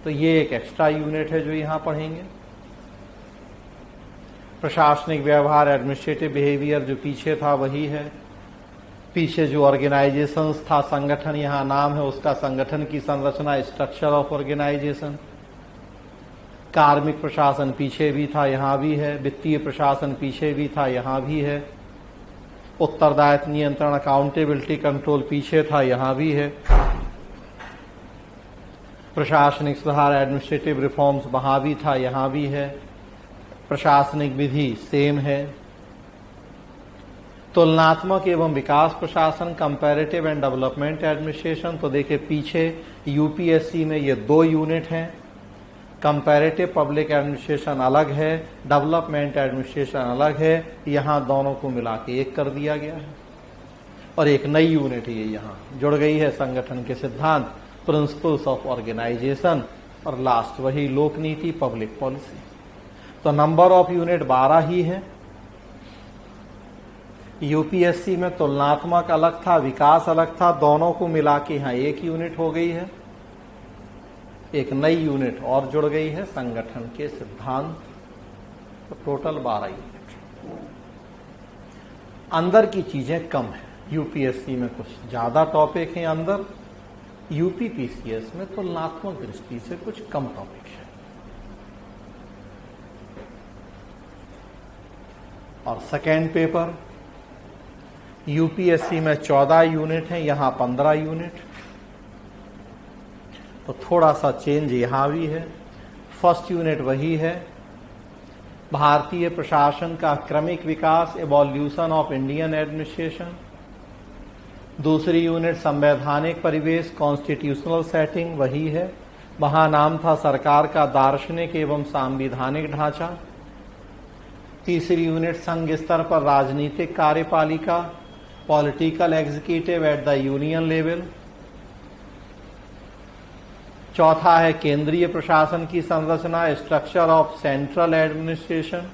तो ये एक एक्स्ट्रा यूनिट है जो यहां पढ़ेंगे। प्रशासनिक व्यवहार, एडमिनिस्ट्रेटिव बिहेवियर, जो पीछे था वही है। पीछे जो ऑर्गेनाइजेशन था, संगठन यहां नाम है उसका, संगठन की संरचना, स्ट्रक्चर ऑफ ऑर्गेनाइजेशन। कार्मिक प्रशासन पीछे भी था, यहां भी है। वित्तीय प्रशासन पीछे भी था, यहां भी है। उत्तरदायित्व, नियंत्रण, अकाउंटेबिलिटी, कंट्रोल पीछे था, यहां भी है। प्रशासनिक सुधार, एडमिनिस्ट्रेटिव रिफॉर्म्स वहां भी था, यहां भी है। प्रशासनिक विधि सेम है। तुलनात्मक एवं विकास प्रशासन, कंपैरेटिव एंड डेवलपमेंट एडमिनिस्ट्रेशन, तो देखिए पीछे यूपीएससी में ये 2 यूनिट हैं। कंपैरेटिव पब्लिक एडमिनिस्ट्रेशन अलग है, डेवलपमेंट एडमिनिस्ट्रेशन अलग है, यहां दोनों को मिला के एक कर दिया गया है। और एक नई यूनिट ये यहां जुड़ गई है, संगठन के सिद्धांत, प्रिंसिपल्स ऑफ ऑर्गेनाइजेशन, और लास्ट वही लोक नीति, पब्लिक पॉलिसी। तो नंबर ऑफ यूनिट 12 ही है। यूपीएससी में तुलनात्मक अलग था, विकास अलग था, दोनों को मिला के यहां एक यूनिट हो गई है। एक नई यूनिट और जुड़ गई है, संगठन के सिद्धांत। तो टोटल 12 यूनिट। अंदर की चीजें कम है। यूपीएससी में कुछ ज्यादा टॉपिक हैं अंदर, यूपीपीसीएस में तुलनात्मक दृष्टि से कुछ कम टॉपिक है। और सेकेंड पेपर यूपीएससी में 14 यूनिट है, यहां 15 यूनिट, तो थोड़ा सा चेंज यहां भी है। फर्स्ट यूनिट वही है, भारतीय प्रशासन का क्रमिक विकास, एवोल्यूशन ऑफ इंडियन एडमिनिस्ट्रेशन। दूसरी यूनिट संवैधानिक परिवेश, कॉन्स्टिट्यूशनल सेटिंग, वही है, वहां नाम था सरकार का दार्शनिक एवं संवैधानिक ढांचा। तीसरी यूनिट संघ स्तर पर राजनीतिक कार्यपालिका, political executive at the union level. चौथा है केंद्रीय प्रशासन की संरचना, structure of central administration.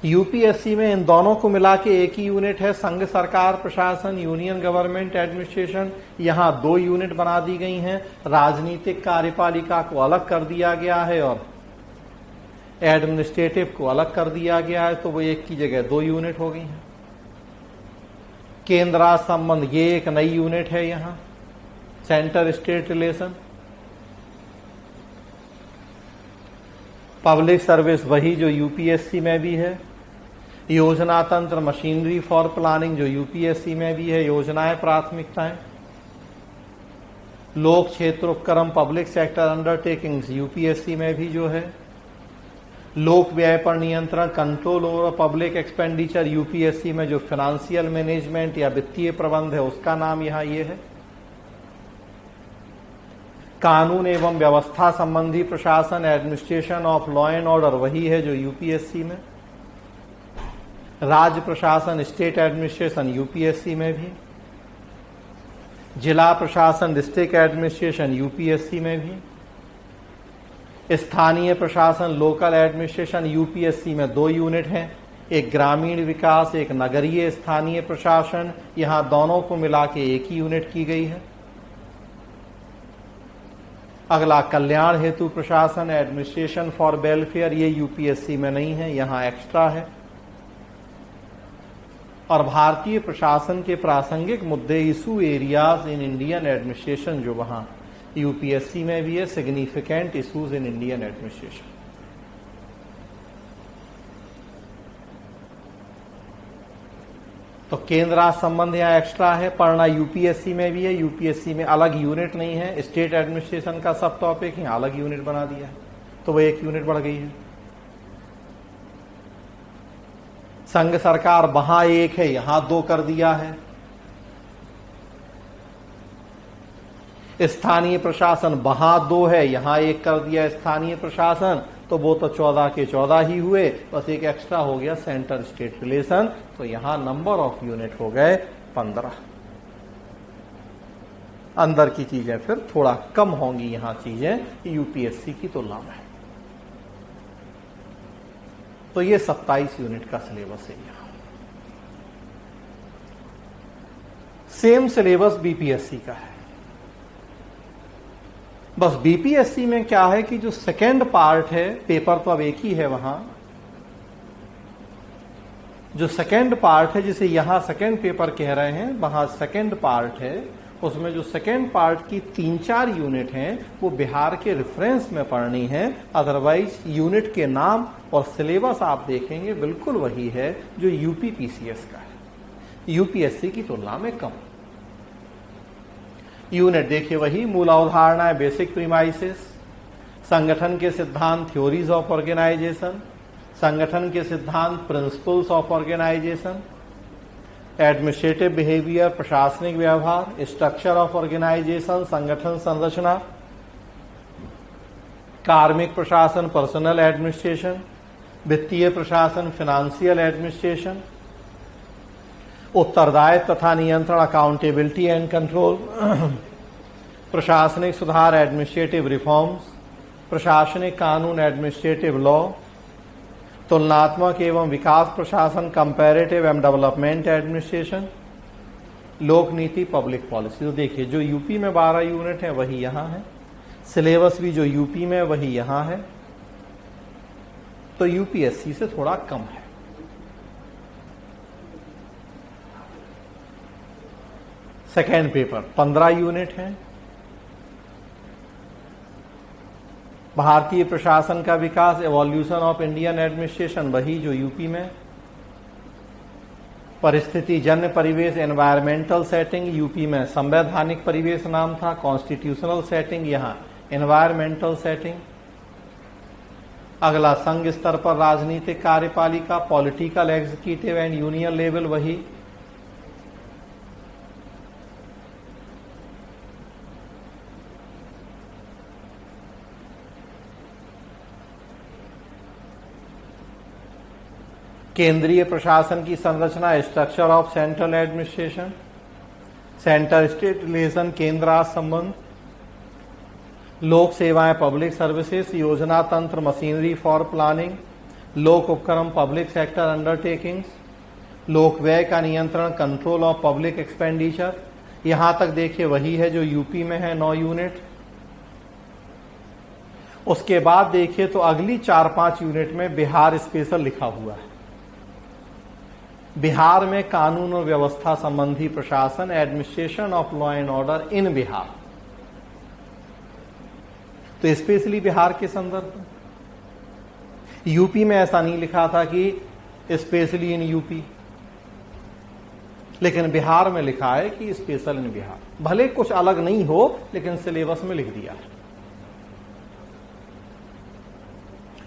UPSC में इन दोनों को मिला के एक ही यूनिट है, संघ सरकार प्रशासन, यूनियन गवर्नमेंट एडमिनिस्ट्रेशन। यहां 2 यूनिट बना दी गई हैं, राजनीतिक कार्यपालिका को अलग कर दिया गया है और एडमिनिस्ट्रेटिव को अलग कर दिया गया है, तो वो एक की जगह 2 यूनिट हो गई हैं। केंद्र राज्य संबंध, ये एक नई यूनिट है यहां, centre state relation. Public service वही जो यूपीएससी में भी है। योजना तंत्र, मशीनरी फॉर प्लानिंग जो यूपीएससी में भी है, योजनाएं प्राथमिकताएं। लोक क्षेत्र उपक्रम, पब्लिक सेक्टर अंडरटेकिंग्स यूपीएससी में भी जो है। लोक व्यय पर नियंत्रण, control over public expenditure, UPSC में जो फाइनेंशियल मैनेजमेंट या वित्तीय प्रबंध है उसका नाम यहां ये है। कानून एवं व्यवस्था संबंधी प्रशासन, administration of law and order, वही है जो यूपीएससी में। राज्य प्रशासन, स्टेट एडमिनिस्ट्रेशन, यूपीएससी में भी। जिला प्रशासन, डिस्ट्रिक्ट एडमिनिस्ट्रेशन, यूपीएससी में भी। स्थानीय प्रशासन, लोकल एडमिनिस्ट्रेशन, यूपीएससी में 2 यूनिट हैं, एक ग्रामीण विकास, एक नगरीय स्थानीय प्रशासन। यहां दोनों को मिला के एक ही यूनिट की गई है। अगला कल्याण हेतु प्रशासन, एडमिनिस्ट्रेशन फॉर वेलफेयर, ये यूपीएससी में नहीं है, यहां एक्स्ट्रा है। और भारतीय प्रशासन के प्रासंगिक मुद्दे, issue areas in Indian administration, जो वहां यूपीएससी में भी है, significant issues in Indian administration. तो केंद्र राज्य संबंध यहां एक्स्ट्रा है, पढ़ना यूपीएससी में भी है, यूपीएससी में अलग यूनिट नहीं है। स्टेट एडमिनिस्ट्रेशन का सब टॉपिक यहां अलग यूनिट बना दिया है, तो वो 1 यूनिट बढ़ गई है। संघ सरकार वहां 1 है, यहां 2 कर दिया है। स्थानीय प्रशासन वहां 2 है, यहां 1 कर दिया स्थानीय प्रशासन, तो वो तो 14 के 14 ही हुए, बस एक एक्स्ट्रा हो गया सेंटर स्टेट रिलेशन, तो यहां नंबर ऑफ यूनिट हो गए 15। अंदर की चीजें फिर थोड़ा कम होंगी यहां चीजें यूपीएससी की तुलना में। तो ये 27 यूनिट का सिलेबस है यहां। सेम सिलेबस बीपीएससी का है, बस बीपीएससी में क्या है कि जो सेकेंड पार्ट है, पेपर तो अब एक ही है वहां, जो सेकेंड पार्ट है जिसे यहां सेकेंड पेपर कह रहे हैं, वहां सेकेंड पार्ट है, उसमें जो सेकेंड पार्ट की 3-4 यूनिट हैं वो बिहार के रेफरेंस में पढ़नी है। अदरवाइज यूनिट के नाम और सिलेबस आप देखेंगे बिल्कुल वही है जो यूपीपीसीएस का है, यूपीएससी की तुलना में कम। यूनिट देखिए वही, मूल अवधारणाएं, बेसिक प्रीमाइसेस, संगठन के सिद्धांत, थ्योरीज ऑफ ऑर्गेनाइजेशन, संगठन के सिद्धांत, principles of organisation, administrative behaviour, प्रशासनिक व्यवहार, स्ट्रक्चर ऑफ ऑर्गेनाइजेशन, संगठन संरचना, कार्मिक प्रशासन, पर्सनल एडमिनिस्ट्रेशन, वित्तीय प्रशासन, फाइनेंशियल एडमिनिस्ट्रेशन, उत्तरदायित्व तथा नियंत्रण, अकाउंटेबिलिटी एंड कंट्रोल, प्रशासनिक सुधार, एडमिनिस्ट्रेटिव रिफॉर्म्स, प्रशासनिक कानून, एडमिनिस्ट्रेटिव लॉ, तुलनात्मक एवं विकास प्रशासन, कंपैरेटिव एंड डेवलपमेंट एडमिनिस्ट्रेशन, लोक नीति, पब्लिक पॉलिसी। तो देखिए जो यूपी में 12 यूनिट है वही यहां है, सिलेबस भी जो यूपी में वही यहां है, तो यूपीएससी से थोड़ा कम है। सेकेंड पेपर 15 यूनिट है। भारतीय प्रशासन का विकास, एवोल्यूशन ऑफ इंडियन एडमिनिस्ट्रेशन, वही जो यूपी में। परिस्थिति जन्य परिवेश, एनवायरमेंटल सेटिंग, यूपी में संवैधानिक परिवेश नाम था, कॉन्स्टिट्यूशनल सेटिंग, यहां एनवायरमेंटल सेटिंग। अगला संघ स्तर पर राजनीतिक कार्यपालिका, political, executive and union level, वही। केंद्रीय प्रशासन की संरचना, structure of central administration, centre state relation, केंद्र राज्य संबंध, लोक सेवाएं, पब्लिक सर्विसेज, योजना तंत्र, मशीनरी फॉर प्लानिंग, लोक उपक्रम, पब्लिक सेक्टर अंडरटेकिंग्स, लोक व्यय का नियंत्रण, कंट्रोल ऑफ पब्लिक एक्सपेंडिचर। यहां तक देखिए वही है जो यूपी में है, 9 यूनिट। उसके बाद देखिए तो अगली 4-5 यूनिट में बिहार स्पेशल लिखा हुआ है। बिहार में कानून और व्यवस्था संबंधी प्रशासन, administration of law and order in Bihar. तो स्पेशली बिहार के संदर्भ में। यूपी में ऐसा नहीं लिखा था कि स्पेशली इन यूपी, लेकिन बिहार में लिखा है कि स्पेशल इन बिहार। भले कुछ अलग नहीं हो लेकिन सिलेबस में लिख दिया है।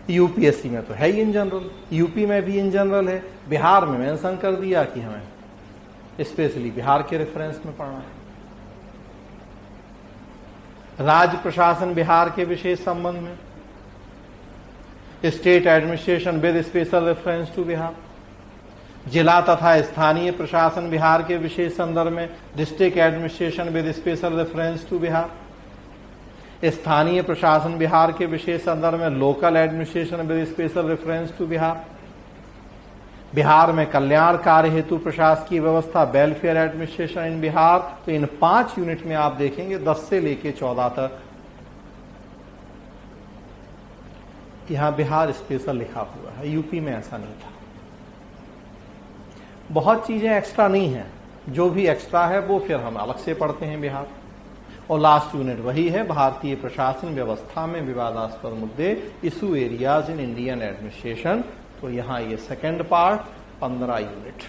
यूपीएससी में तो है ही इन जनरल, यूपी में भी इन जनरल है, बिहार में मेंशन कर दिया कि हमें स्पेशली बिहार के रेफरेंस में पढ़ना है। राज्य प्रशासन बिहार के विशेष संबंध में, state administration with special reference to Bihar. जिला तथा स्थानीय प्रशासन बिहार के विशेष संदर्भ में, district administration with special reference to Bihar. स्थानीय प्रशासन बिहार के विशेष संदर्भ में, local administration with special reference to Bihar. Bihar में कल्याण कार्य हेतु प्रशासकीय व्यवस्था, वेलफेयर एडमिनिस्ट्रेशन इन बिहार। तो इन 5 यूनिट में आप देखेंगे 10 से लेके 14 तक यहां बिहार स्पेशल लिखा हुआ है। यूपी में ऐसा नहीं था। बहुत चीजें एक्स्ट्रा नहीं है, जो भी एक्स्ट्रा है वो फिर हम अलग से पढ़ते हैं बिहार। और लास्ट यूनिट वही है, भारतीय प्रशासन व्यवस्था में विवादास्पद मुद्दे, issue areas in Indian administration. तो यहां ये सेकंड पार्ट 15 यूनिट।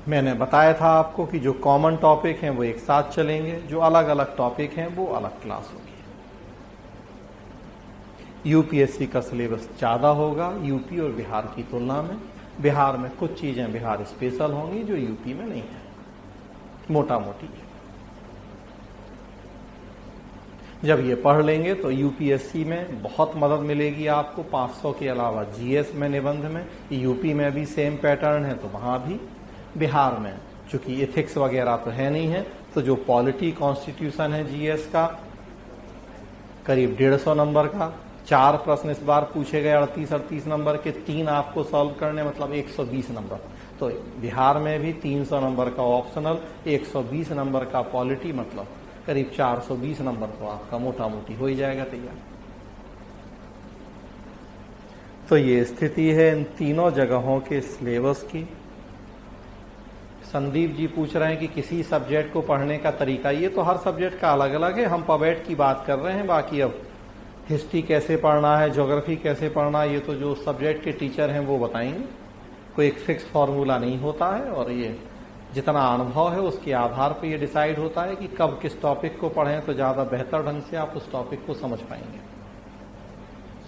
मैंने बताया था आपको कि जो कॉमन टॉपिक हैं वो एक साथ चलेंगे, जो अलग अलग टॉपिक हैं वो अलग क्लास होगी। यूपीएससी का सिलेबस ज्यादा होगा यूपी और बिहार की तुलना में। बिहार में कुछ चीजें बिहार स्पेशल होंगी जो यूपी में नहीं है, मोटा मोटी। जब ये पढ़ लेंगे तो यूपीएससी में बहुत मदद मिलेगी आपको। 500 के अलावा जीएस में, निबंध में। यूपी में भी सेम पैटर्न है तो वहां भी। बिहार में चूंकि एथिक्स वगैरह तो है नहीं है, तो जो पॉलिटी कॉन्स्टिट्यूशन है जीएस का, करीब 150 नंबर का, 4 प्रश्न इस बार पूछे गए 38 नंबर के, 3 आपको सॉल्व करने, मतलब 120 नंबर। तो बिहार में भी 300 नंबर का ऑप्शनल, 120 नंबर का पॉलिटी, मतलब करीब 420 नंबर तो आपका मोटा मोटी हो ही जाएगा तैयार। तो ये स्थिति है इन तीनों जगहों के सिलेबस की। संदीप जी पूछ रहे हैं कि किसी सब्जेक्ट को पढ़ने का तरीका, ये तो हर सब्जेक्ट का अलग अलग है। हम पबेट की बात कर रहे हैं, बाकी अब हिस्ट्री कैसे पढ़ना है, ज्योग्राफी कैसे पढ़ना है, ये तो जो सब्जेक्ट के टीचर हैं वो बताएंगे। कोई एक फिक्स फॉर्मूला नहीं होता है, और ये जितना अनुभव है उसके आधार पर ये डिसाइड होता है कि कब किस टॉपिक को पढ़ें तो ज्यादा बेहतर ढंग से आप उस टॉपिक को समझ पाएंगे।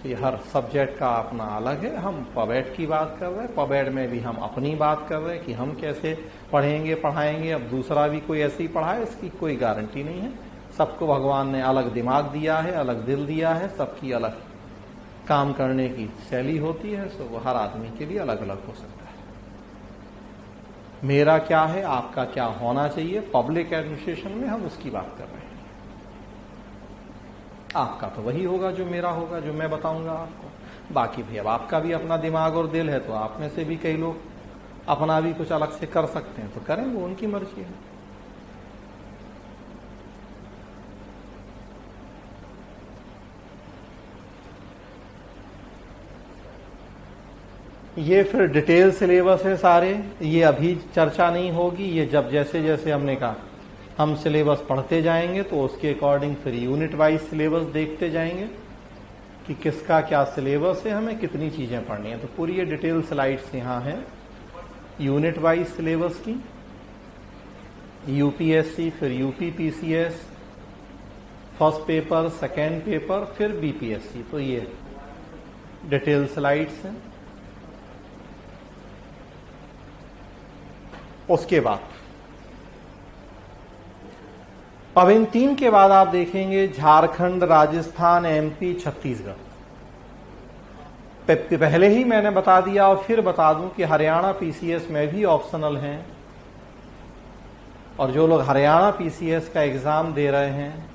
तो ये हर सब्जेक्ट का अपना अलग है। हम पबेट की बात कर रहे हैं, पबेट में भी हम अपनी बात कर रहे हैं कि हम कैसे पढ़ेंगे पढ़ाएंगे। अब दूसरा भी कोई ऐसे ही पढ़ाए, इसकी कोई गारंटी नहीं है। सबको भगवान ने अलग दिमाग दिया है, अलग दिल दिया है, सबकी अलग काम करने की शैली होती है। सो वो हर आदमी के लिए अलग अलग हो सकता है। मेरा क्या है, आपका क्या होना चाहिए पब्लिक एडमिनिस्ट्रेशन में, हम उसकी बात कर रहे हैं। आपका तो वही होगा जो मेरा होगा, जो मैं बताऊंगा आपको। बाकी भी अब आपका भी अपना दिमाग और दिल है, तो आप में से भी कई लोग अपना भी कुछ अलग से कर सकते हैं, तो करें, वो उनकी मर्जी है। ये फिर डिटेल सिलेबस है सारे, ये अभी चर्चा नहीं होगी, ये जब जैसे जैसे हमने कहा हम सिलेबस पढ़ते जाएंगे तो उसके अकॉर्डिंग फिर यूनिट वाइज सिलेबस देखते जाएंगे कि किसका क्या सिलेबस है, हमें कितनी चीजें पढ़नी है। तो पूरी ये डिटेल स्लाइड्स यहाँ है यूनिट वाइज सिलेबस की, यूपीएससी, फिर UPPCS, first paper, second paper, फिर बीपीएससी। तो ये डिटेल स्लाइड्स हैं। उसके बाद अब इन तीन के बाद आप देखेंगे झारखंड, राजस्थान, एमपी, छत्तीसगढ़। पहले ही मैंने बता दिया और फिर बता दूं कि हरियाणा पीसीएस में भी ऑप्शनल हैं, और जो लोग हरियाणा पीसीएस का एग्जाम दे रहे हैं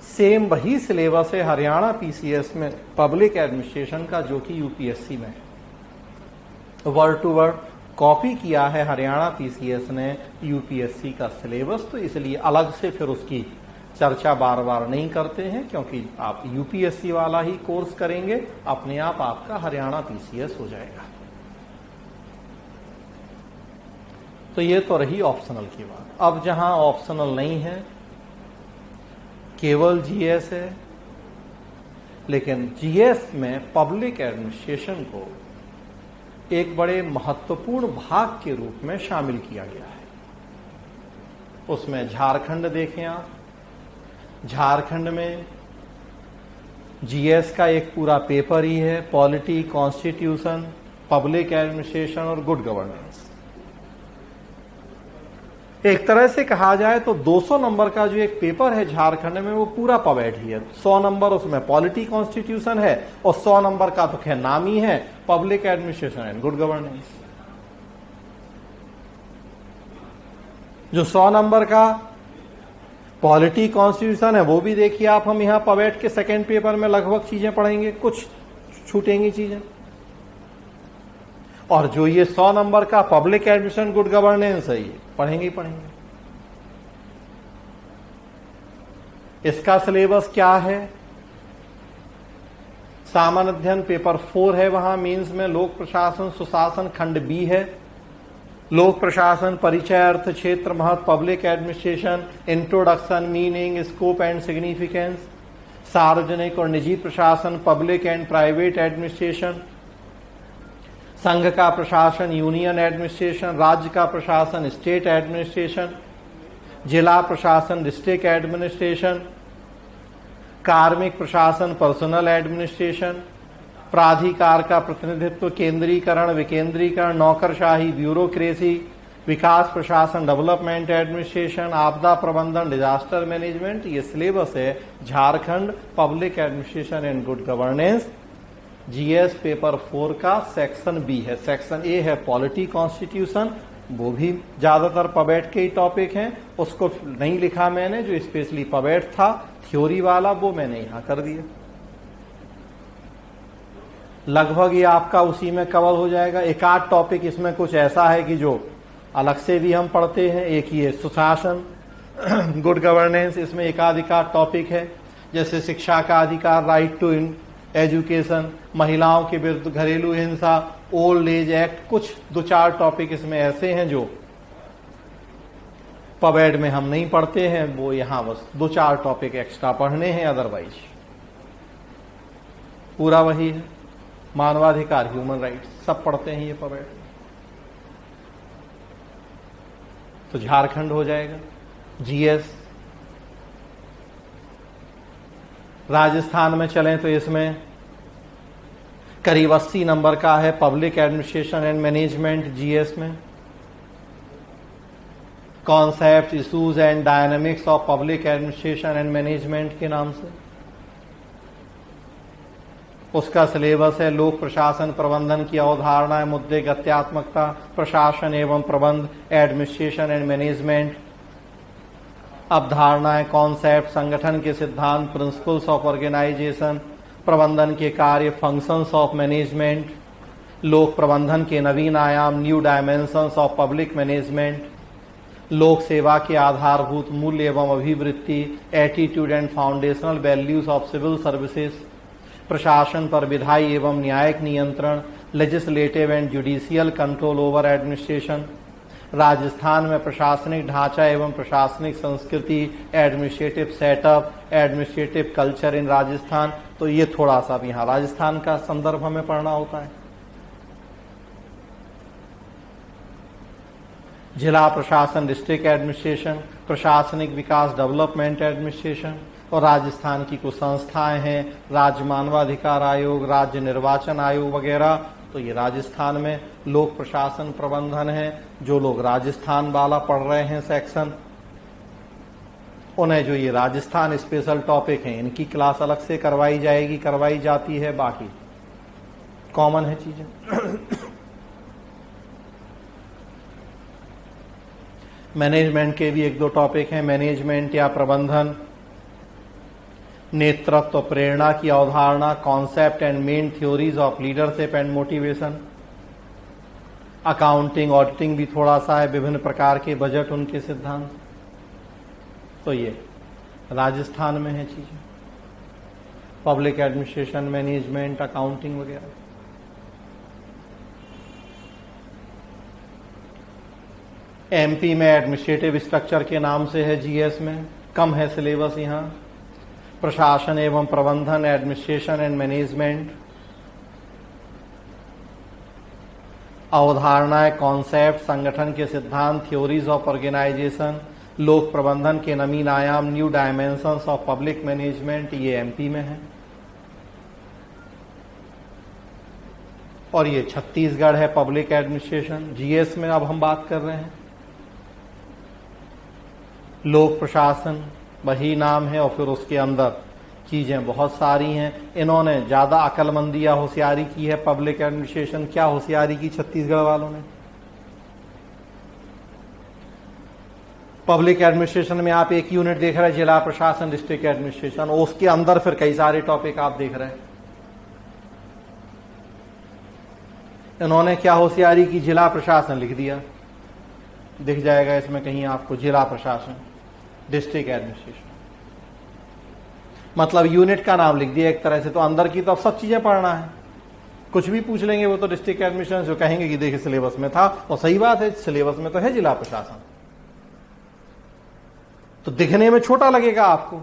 सेम वही सिलेबस है हरियाणा पीसीएस में पब्लिक एडमिनिस्ट्रेशन का, जो कि यूपीएससी में है। वर्ड टू वर्ड कॉपी किया है हरियाणा पीसीएस ने यूपीएससी का सिलेबस, तो इसलिए अलग से फिर उसकी चर्चा बार बार नहीं करते हैं, क्योंकि आप यूपीएससी वाला ही कोर्स करेंगे, अपने आप आपका हरियाणा पीसीएस हो जाएगा। तो ये तो रही ऑप्शनल की बात। अब जहां ऑप्शनल नहीं है, केवल जीएस है, लेकिन जीएस में पब्लिक एडमिनिस्ट्रेशन को एक बड़े महत्वपूर्ण भाग के रूप में शामिल किया गया है। उसमें झारखंड देखें आप, झारखंड में जीएस का एक पूरा पेपर ही है, पॉलिटी, कॉन्स्टिट्यूशन, पब्लिक एडमिनिस्ट्रेशन और गुड गवर्नेंस। एक तरह से कहा जाए तो 200 नंबर का जो एक पेपर है झारखंड में वो पूरा पवेट ही है। 100 नंबर उसमें पॉलिटी कॉन्स्टिट्यूशन है और 100 नंबर का तो खैर नाम ही है public administration and good governance. जो 100 नंबर का पॉलिटी कॉन्स्टिट्यूशन है वो भी देखिए आप, हम यहां पवेट के सेकेंड पेपर में लगभग चीजें पढ़ेंगे, कुछ छूटेंगी चीजें। और जो ये 100 नंबर का पब्लिक एडमिनिस्ट्रेशन गुड गवर्नेंस है, ये पढ़ेंगे ही पढ़ेंगे। इसका सिलेबस क्या है? सामान्य अध्ययन पेपर 4 है, वहां मींस में लोक प्रशासन सुशासन खंड बी है, लोक प्रशासन परिचय अर्थ क्षेत्र महत्व public administration introduction meaning scope and significance, सार्वजनिक और निजी प्रशासन पब्लिक एंड प्राइवेट एडमिनिस्ट्रेशन, संघ का प्रशासन यूनियन एडमिनिस्ट्रेशन, राज्य का प्रशासन स्टेट एडमिनिस्ट्रेशन, जिला प्रशासन डिस्ट्रिक्ट एडमिनिस्ट्रेशन, कार्मिक प्रशासन पर्सनल एडमिनिस्ट्रेशन, प्राधिकार का प्रतिनिधित्व केंद्रीकरण विकेंद्रीकरण नौकरशाही ब्यूरोक्रेसी, विकास प्रशासन डेवलपमेंट एडमिनिस्ट्रेशन, आपदा प्रबंधन डिजास्टर मैनेजमेंट। ये सिलेबस है Jharkhand public administration and good governance GS paper 4 का। सेक्शन बी है, सेक्शन ए है पॉलिटी कॉन्स्टिट्यूशन, वो भी ज्यादातर पवेट के ही टॉपिक हैं, उसको नहीं लिखा मैंने, जो स्पेशली पवेट था थ्योरी वाला वो मैंने यहां कर दिया। लगभग ये आपका उसी में कवर हो जाएगा। एक आध टॉपिक इसमें कुछ ऐसा है कि जो अलग से भी हम पढ़ते हैं, एक ही है सुशासन गुड गवर्नेंस, इसमें एकाधिकार टॉपिक है, जैसे शिक्षा का अधिकार, राइट टू एजुकेशन, महिलाओं के विरुद्ध घरेलू हिंसा, ओल्ड एज एक्ट, कुछ 2-4 टॉपिक इसमें ऐसे हैं जो पवेड में हम नहीं पढ़ते हैं, वो यहां बस 2-4 टॉपिक एक्स्ट्रा पढ़ने हैं, अदरवाइज पूरा वही है। मानवाधिकार ह्यूमन राइट्स सब पढ़ते हैं ये पवेड। तो झारखंड हो जाएगा जीएस। राजस्थान में चलें तो इसमें करीब 80 नंबर का है public administration and management GS में, concept issues and dynamics of public administration and management के नाम से उसका सिलेबस है। लोक प्रशासन प्रबंधन की अवधारणाएं मुद्दे गत्यात्मकता प्रशासन एवं प्रबंध एडमिनिस्ट्रेशन एंड मैनेजमेंट, अवधारणाएं कॉन्सेप्ट संगठन के सिद्धांत प्रिंसिपल्स ऑफ ऑर्गेनाइजेशन, प्रबंधन के कार्य फंक्शंस ऑफ मैनेजमेंट, लोक प्रबंधन के नवीन आयाम new dimensions of public management, लोक सेवा के आधारभूत मूल्य एवं अभिवृत्ति attitude and foundational values of civil services, प्रशासन पर विधायी एवं न्यायिक नियंत्रण, legislative and judicial control over administration. Rajasthan में प्रशासनिक ढांचा एवं प्रशासनिक संस्कृति, administrative setup, administrative culture in Rajasthan. तो ये थोड़ा सा भी यहाँ राजस्थान का संदर्भ हमें पढ़ना होता है। जिला प्रशासन, डिस्ट्रिक्ट एडमिनिस्ट्रेशन, प्रशासनिक विकास, डेवलपमेंट एडमिनिस्ट्रेशन। और राजस्थान की कुछ संस्थाएं हैं, राज्य मानवाधिकार आयोग, राज्य निर्वाचन आयोग वगैरह। तो ये राजस्थान में लोक प्रशासन प्रबंधन है। जो लोग राजस्थान वाला पढ़ रहे हैं सेक्शन, उन्हें जो ये राजस्थान स्पेशल टॉपिक हैं, इनकी क्लास अलग से करवाई जाएगी, करवाई जाती है, बाकी कॉमन है चीजें। मैनेजमेंट के भी एक दो टॉपिक हैं, मैनेजमेंट या प्रबंधन, नेतृत्व, प्रेरणा की अवधारणा, concept and main theories of leadership and motivation. Accounting, auditing भी थोड़ा सा है, विभिन्न प्रकार के बजट, उनके सिद्धांत। तो ये राजस्थान में है चीजें, पब्लिक एडमिनिस्ट्रेशन, मैनेजमेंट, अकाउंटिंग वगैरह। एमपी में एडमिनिस्ट्रेटिव स्ट्रक्चर के नाम से है, जीएस में कम है सिलेबस यहां। प्रशासन एवं प्रबंधन, एडमिनिस्ट्रेशन एंड मैनेजमेंट। अवधारणाएं, कॉन्सेप्ट, संगठन के सिद्धांत, थ्योरीज ऑफ ऑर्गेनाइजेशन, लोक प्रबंधन के नवीन आयाम, new dimensions of public management, ये एमपी में है। और ये छत्तीसगढ़ है, पब्लिक एडमिनिस्ट्रेशन। जीएस में अब हम बात कर रहे हैं लोक प्रशासन, वही नाम है, और फिर उसके अंदर चीजें बहुत सारी हैं। इन्होंने ज्यादा अक्लमंदी या होशियारी की है पब्लिक एडमिनिस्ट्रेशन। क्या होशियारी की छत्तीसगढ़ वालों ने? पब्लिक एडमिनिस्ट्रेशन में आप एक यूनिट देख रहे हैं, जिला प्रशासन, डिस्ट्रिक्ट एडमिनिस्ट्रेशन, और उसके अंदर फिर कई सारे टॉपिक आप देख रहे हैं। इन्होंने क्या होशियारी की? जिला प्रशासन लिख दिया, दिख जाएगा इसमें कहीं आपको, जिला प्रशासन, डिस्ट्रिक्ट एडमिनिस्ट्रेशन, मतलब यूनिट का नाम लिख दिया एक तरह से। तो अंदर की तो अब सब चीजें पढ़ना है, कुछ भी पूछ लेंगे वो तो डिस्ट्रिक्ट एडमिनिस्ट्रेशन, जो कहेंगे कि देखिए सिलेबस में था, और सही बात है, सिलेबस में तो है जिला प्रशासन। तो दिखने में छोटा लगेगा आपको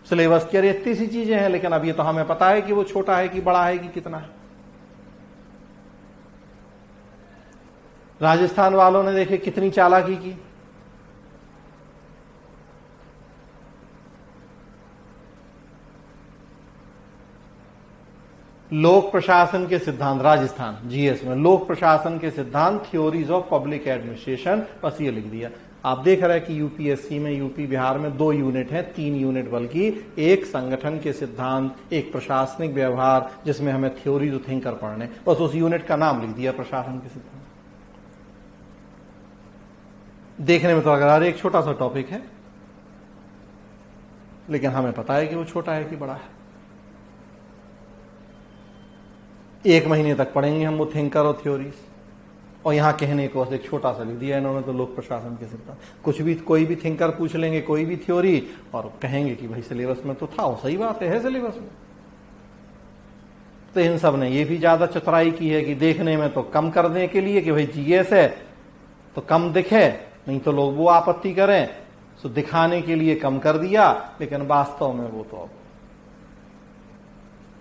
सिलेबस की, अरे इतनी सी चीजें हैं, लेकिन अब ये तो हमें पता है कि वो छोटा है कि बड़ा है कि कितना है। राजस्थान वालों ने देखिए कितनी चालाकी की। लोक प्रशासन के सिद्धांत, राजस्थान जीएस में लोक प्रशासन के सिद्धांत, थ्योरीज ऑफ पब्लिक एडमिनिस्ट्रेशन, बस ये लिख दिया। आप देख रहे हैं कि यूपीएससी में, यूपी बिहार में 2 यूनिट हैं, 3 यूनिट बल्कि, एक संगठन के सिद्धांत, एक प्रशासनिक व्यवहार, जिसमें हमें थ्योरीज ऑफ थिंकर पढ़ने, बस उस यूनिट का नाम लिख दिया प्रशासन के सिद्धांत। देखने में तो लग रहा है एक छोटा सा टॉपिक है, लेकिन हमें पता है कि वो छोटा है कि बड़ा है। 1 महीने तक पढ़ेंगे हम वो थिंकर और थ्योरीज, और यहां कहने को एक छोटा सा लिख दिया इन्होंने तो लोक प्रशासन के सिद्धांत। कुछ भी, कोई भी थिंकर पूछ लेंगे, कोई भी थ्योरी, और कहेंगे कि भाई सिलेबस में तो था, वो सही बात है सिलेबस में। तो इन सब ने ये भी ज्यादा चतुराई की है कि देखने में तो कम करने के लिए कि भाई जीएस है तो कम दिखे, नहीं तो लोग वो आपत्ति करें, तो दिखाने के लिए कम कर दिया, लेकिन वास्तव में वो तो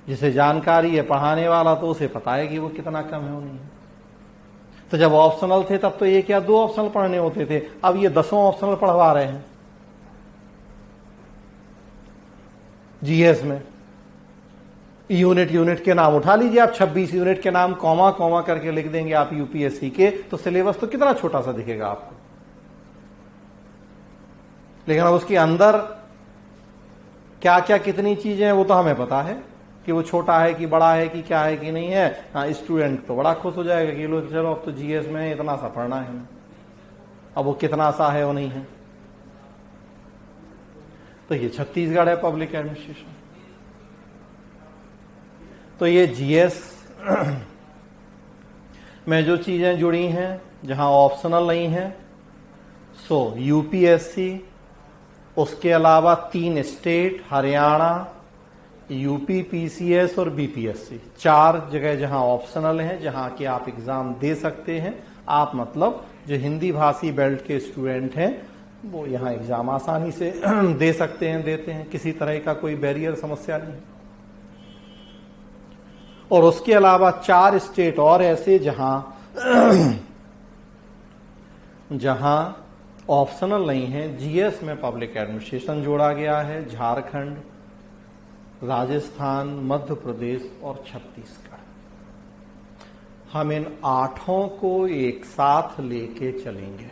जिसे जानकारी है पढ़ाने वाला, तो उसे पता है कि वो कितना कम है, वो नहीं है। तो जब ऑप्शनल थे तब तो 1 या 2 ऑप्शनल पढ़ने होते थे, अब ये 10 ऑप्शनल पढ़वा रहे हैं जीएस में। यूनिट के नाम उठा लीजिए आप, 26 यूनिट के नाम कॉमा कॉमा करके लिख देंगे आप यूपीएससी के, तो सिलेबस तो कितना छोटा सा दिखेगा आपको। लेकिन अब उसके अंदर क्या क्या कितनी चीजें हैं वो तो हमें पता है कि वो छोटा है कि बड़ा है कि क्या है कि नहीं है। हाँ, स्टूडेंट तो बड़ा खुश हो जाएगा कि लो चलो अब तो जीएस में इतना सा पढ़ना है, अब वो कितना सा है वो नहीं है। तो ये छत्तीसगढ़ है पब्लिक एडमिनिस्ट्रेशन। तो ये जीएस में जो चीजें जुड़ी हैं, जहां ऑप्शनल नहीं है, सो यूपीएससी, उसके अलावा 3 स्टेट, हरियाणा, यूपी, पीसीएस और बीपीएससी, 4 जगह जहां ऑप्शनल है, जहां कि आप एग्जाम दे सकते हैं। आप मतलब जो हिंदी भाषी बेल्ट के स्टूडेंट हैं वो यहाँ एग्जाम आसानी से दे सकते हैं, देते हैं, किसी तरह का कोई बैरियर समस्या नहीं। और उसके अलावा 4 स्टेट और ऐसे जहां ऑप्शनल नहीं है, जीएस में पब्लिक एडमिनिस्ट्रेशन जोड़ा गया है, झारखंड, राजस्थान, मध्य प्रदेश और छत्तीसगढ़। हम इन 8 को एक साथ लेके चलेंगे।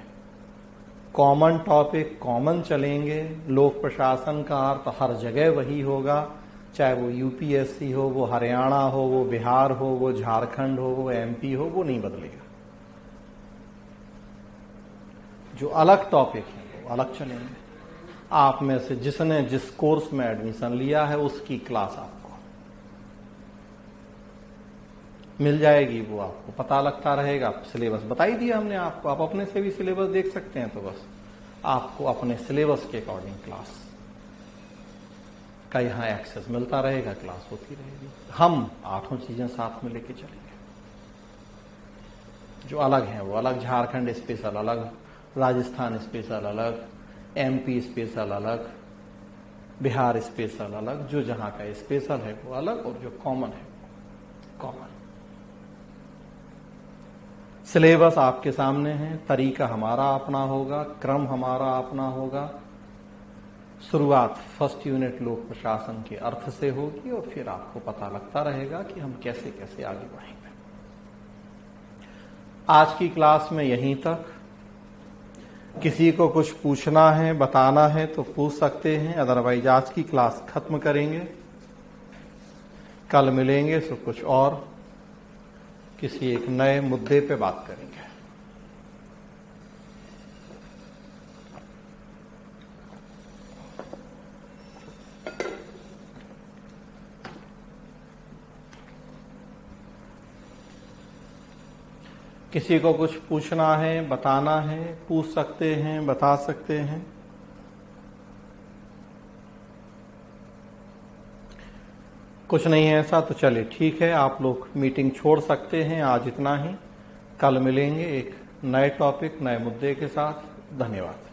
कॉमन टॉपिक कॉमन चलेंगे। लोक प्रशासन का अर्थ हर जगह वही होगा, चाहे वो यूपीएससी हो, वो हरियाणा हो, वो बिहार हो, वो झारखंड हो, वो एमपी हो, वो नहीं बदलेगा। जो अलग टॉपिक है वो अलग चलेंगे। आप में से जिसने जिस कोर्स में एडमिशन लिया है उसकी क्लास आपको मिल जाएगी, वो आपको पता लगता रहेगा। सिलेबस बता ही दिया हमने आपको, आप अपने से भी सिलेबस देख सकते हैं। तो बस आपको अपने सिलेबस के अकॉर्डिंग क्लास का यहाँ एक्सेस मिलता रहेगा, क्लास होती रहेगी। हम 8 चीजें साथ में लेके चलेंगे। जो अलग हैं वो अलग, झारखंड स्पेशल अलग, राजस्थान स्पेशल अलग, एमपी स्पेशल अलग, बिहार स्पेशल अलग। जो जहां का स्पेशल है वो अलग, और जो कॉमन है कॉमन। सिलेबस आपके सामने है, तरीका हमारा अपना होगा, क्रम हमारा अपना होगा। शुरुआत फर्स्ट यूनिट लोक प्रशासन के अर्थ से होगी, और फिर आपको पता लगता रहेगा कि हम कैसे कैसे आगे बढ़ेंगे। आज की क्लास में यहीं तक। किसी को कुछ पूछना है, बताना है तो पूछ सकते हैं, अदरवाइज आज की क्लास खत्म करेंगे। कल मिलेंगे तो कुछ और किसी एक नए मुद्दे पे बात करेंगे। किसी को कुछ पूछना है, बताना है, पूछ सकते हैं, बता सकते हैं। कुछ नहीं है ऐसा तो चलिए ठीक है, आप लोग मीटिंग छोड़ सकते हैं। आज इतना ही, कल मिलेंगे एक नए टॉपिक, नए मुद्दे के साथ। धन्यवाद।